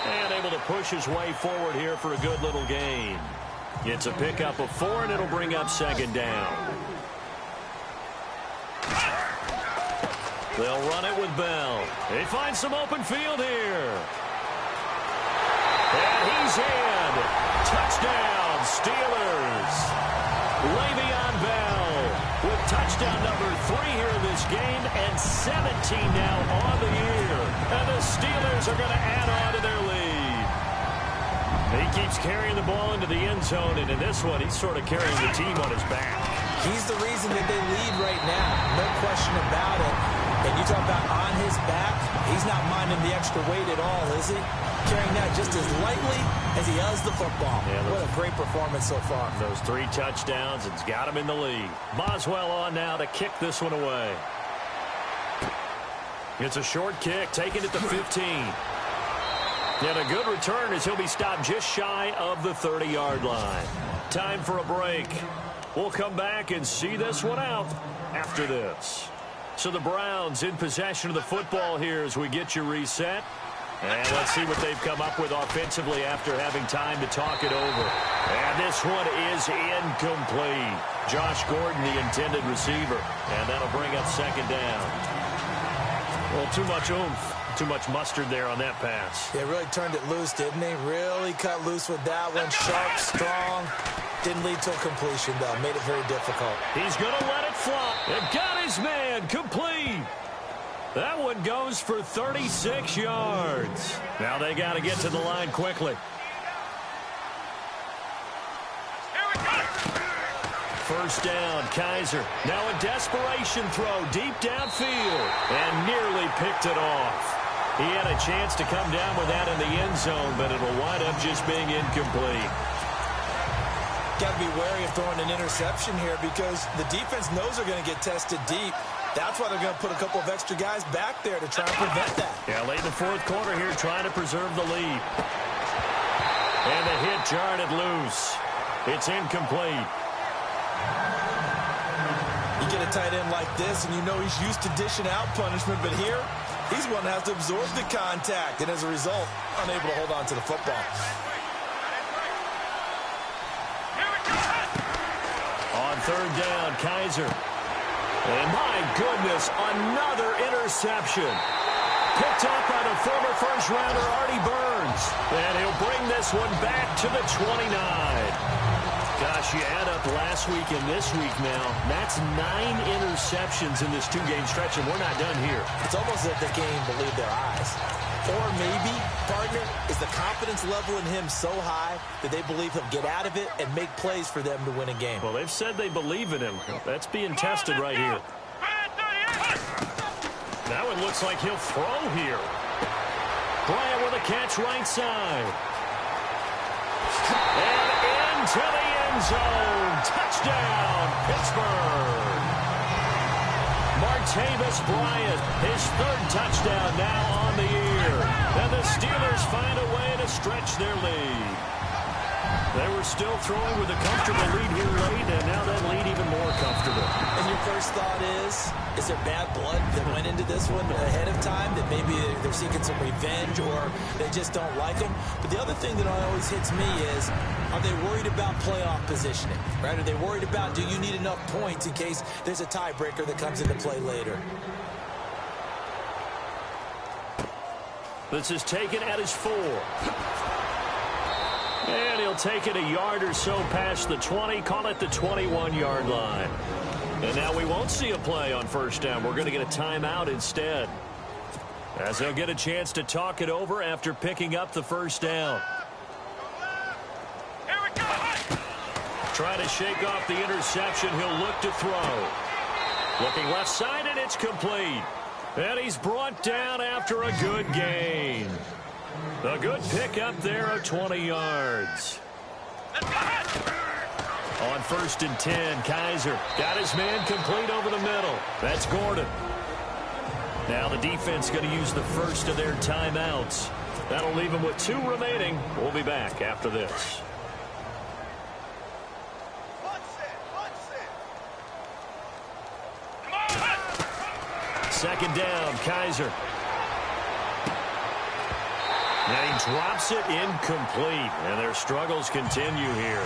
And able to push his way forward here for a good little gain. It's a pickup of 4, and it'll bring up 2nd down. They'll run it with Bell. They find some open field here. And he's in. Touchdown, Steelers. Le'Veon Bell with touchdown. Touchdown number 3 here in this game, and 17 now on the year. And the Steelers are going to add on to their lead. He keeps carrying the ball into the end zone, and in this one, he's sort of carrying the team on his back. He's the reason that they lead right now. No question about it. And you talk about on his back, he's not minding the extra weight at all, is he? Carrying that just as lightly as he does the football. Yeah, what a great performance so far. Those 3 touchdowns, it's got him in the lead. Boswell on now to kick this one away. It's a short kick, taken at the 15. And a good return as he'll be stopped just shy of the 30-yard line. Time for a break. We'll come back and see this one out after this. So the Browns in possession of the football here as we get you reset. And let's see what they've come up with offensively after having time to talk it over. And this one is incomplete. Josh Gordon, the intended receiver. And that'll bring up second down. Well, too much oomph. Too much mustard there on that pass. Yeah, really turned it loose, didn't he? Really cut loose with that one. Sharp, strong. Didn't lead to a completion, though. Made it very difficult. He's going to let it fly. And got his man complete. That one goes for 36 yards. Now they got to get to the line quickly. First down, Kaiser. Now a desperation throw deep downfield. And nearly picked it off. He had a chance to come down with that in the end zone, but it'll wind up just being incomplete. Got to be wary of throwing an interception here because the defense knows they're going to get tested deep. That's why they're going to put a couple of extra guys back there to try and prevent that. Yeah, late in the fourth quarter here trying to preserve the lead. And the hit jarred it loose. It's incomplete. You get a tight end like this and you know he's used to dishing out punishment, but here he's one that has to absorb the contact and as a result unable to hold on to the football. On third down, Kaiser. And my goodness, another interception. Picked up by the former first-rounder Artie Burns. And he'll bring this one back to the 29. Gosh, you add up last week and this week now. That's 9 interceptions in this 2-game stretch, and we're not done here. It's almost as if they can't even believe their eyes. Or maybe, partner, is the confidence level in him so high that they believe he'll get out of it and make plays for them to win a game. Well, they've said they believe in him. That's being tested right here. That one looks like he'll throw here. Bryant with a catch right side. And into the end zone. Touchdown, Pittsburgh. Martavis Bryant, his 3rd touchdown now on the year. And the Steelers find a way to stretch their lead. They were still throwing with a comfortable lead here late, and now that lead even more comfortable. And your first thought is there bad blood that went into this one ahead of time, that maybe they're seeking some revenge or they just don't like them? But the other thing that always hits me is, are they worried about playoff positioning? Right? Are they worried about, do you need enough points in case there's a tiebreaker that comes into play later? This is taken at his 4. And he'll take it a yard or so past the 20, call it the 21-yard line. And now we won't see a play on first down. We're going to get a timeout instead, as they'll get a chance to talk it over after picking up the first down. Here we go. Trying to shake off the interception. He'll look to throw. Looking left side, and it's complete. And he's brought down after a good gain. A good pickup there of 20 yards. On 1st and 10, Kaiser got his man complete over the middle. That's Gordon. Now the defense going to use the first of their timeouts. That'll leave them with 2 remaining. We'll be back after this. Second down, Kaiser. And he drops it incomplete, and their struggles continue here.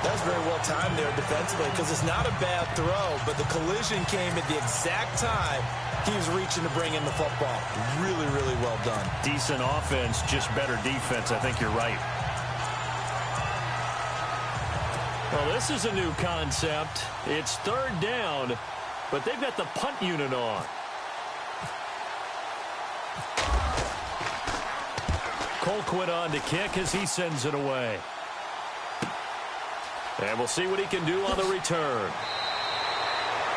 That was very well timed there defensively because it's not a bad throw, but the collision came at the exact time he was reaching to bring in the football. Really, really well done. Decent offense, just better defense. I think you're right. Well, this is a new concept. It's third down, but they've got the punt unit on. Colquitt on to kick as he sends it away. And we'll see what he can do on the return.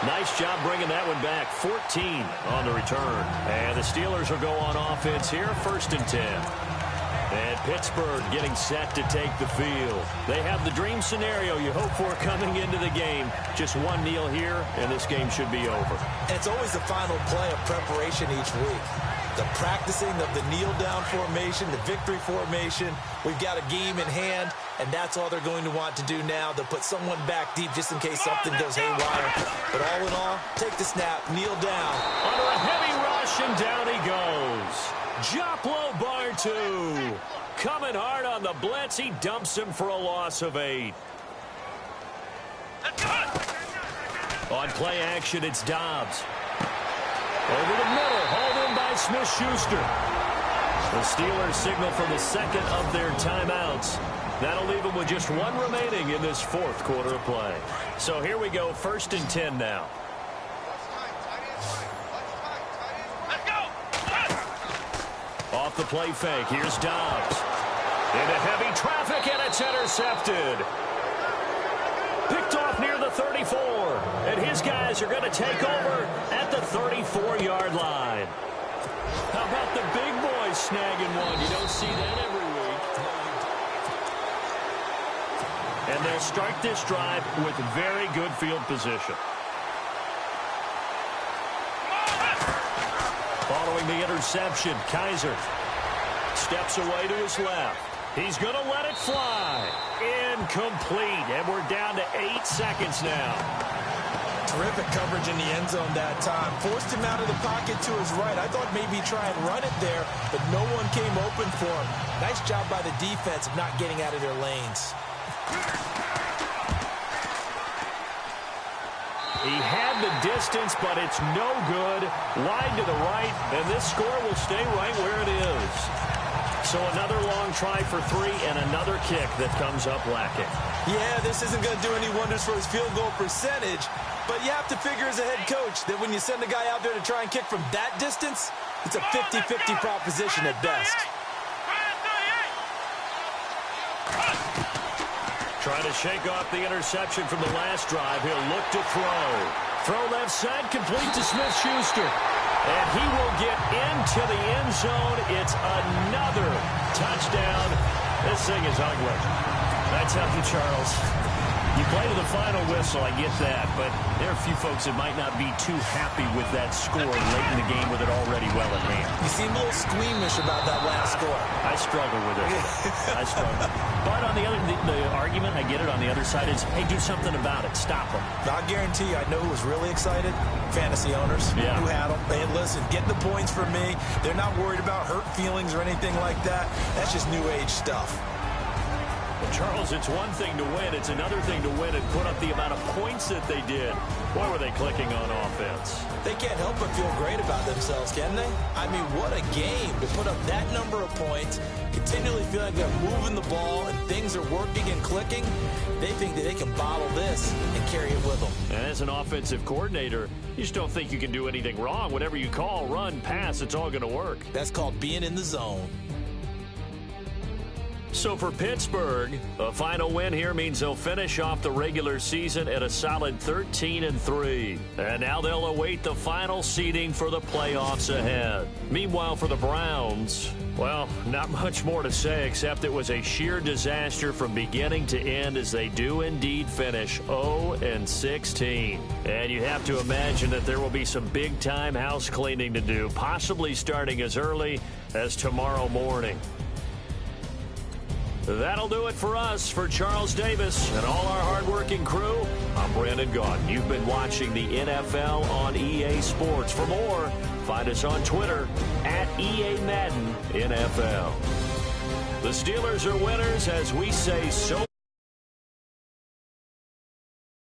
Nice job bringing that one back. 14 on the return. And the Steelers will go on offense here, 1st and 10. And Pittsburgh getting set to take the field. They have the dream scenario you hope for coming into the game. Just one kneel here, and this game should be over. And it's always the final play of preparation each week. The practicing of the kneel-down formation, the victory formation. We've got a game in hand, and that's all they're going to want to do now. They'll put someone back deep just in case something goes haywire. But all in all, take the snap, kneel down. Under a heavy rush, and down he goes. Joplo Bartu coming hard on the blitz. He dumps him for a loss of 8. On play action, it's Dobbs. Over the middle, hauled in by Smith-Schuster. The Steelers signal for the second of their timeouts. That'll leave them with just one remaining in this 4th quarter of play. So here we go, 1st and 10 now. Off the play fake, here's Dobbs. Into heavy traffic, and it's intercepted. Picked off near the 34, and his guys are going to take over at the 34-yard line. How about the big boys snagging one? You don't see that every week. And they'll start this drive with very good field position. Following the interception, Kaiser steps away to his left. He's going to let it fly. Incomplete. And we're down to 8 seconds now. Terrific coverage in the end zone that time. Forced him out of the pocket to his right. I thought maybe try and run it there, but no one came open for him. Nice job by the defense of not getting out of their lanes. He had the distance, but it's no good. Wide to the right, and this score will stay right where it is. So another long try for 3 and another kick that comes up lacking. Yeah, this isn't going to do any wonders for his field goal percentage, but you have to figure as a head coach that when you send a guy out there to try and kick from that distance, it's a 50-50 proposition at best. Trying to shake off the interception from the last drive. He'll look to throw. Throw left side, complete to Smith-Schuster. And he will get into the end zone. It's another touchdown. This thing is ugly. I tell you, Charles, you play to the final whistle, I get that, but there are a few folks that might not be too happy with that score late in the game with it already well at hand. You seem a little squeamish about that last score. I struggle with it. I struggle. But on the argument, I get it, on the other side is, hey, do something about it. Stop them. I guarantee you, I know who was really excited. Fantasy owners who had them. Hey, listen, get the points for me. They're not worried about hurt feelings or anything like that. That's just new age stuff. Well, Charles, it's one thing to win. It's another thing to win and put up the amount of points that they did. Boy, were they clicking on offense. They can't help but feel great about themselves, can they? I mean, what a game to put up that number of points, continually feeling like they're moving the ball and things are working and clicking. They think that they can bottle this and carry it with them. And as an offensive coordinator, you just don't think you can do anything wrong. Whatever you call, run, pass, it's all going to work. That's called being in the zone. So for Pittsburgh, a final win here means they'll finish off the regular season at a solid 13-3. And now they'll await the final seeding for the playoffs ahead. Meanwhile, for the Browns, well, not much more to say except it was a sheer disaster from beginning to end as they do indeed finish 0-16. And you have to imagine that there will be some big-time house cleaning to do, possibly starting as early as tomorrow morning. That'll do it for us. For Charles Davis and all our hardworking crew, I'm Brandon Gaudin. You've been watching the NFL on EA Sports. For more, find us on Twitter at EA Madden NFL. The Steelers are winners as we say so.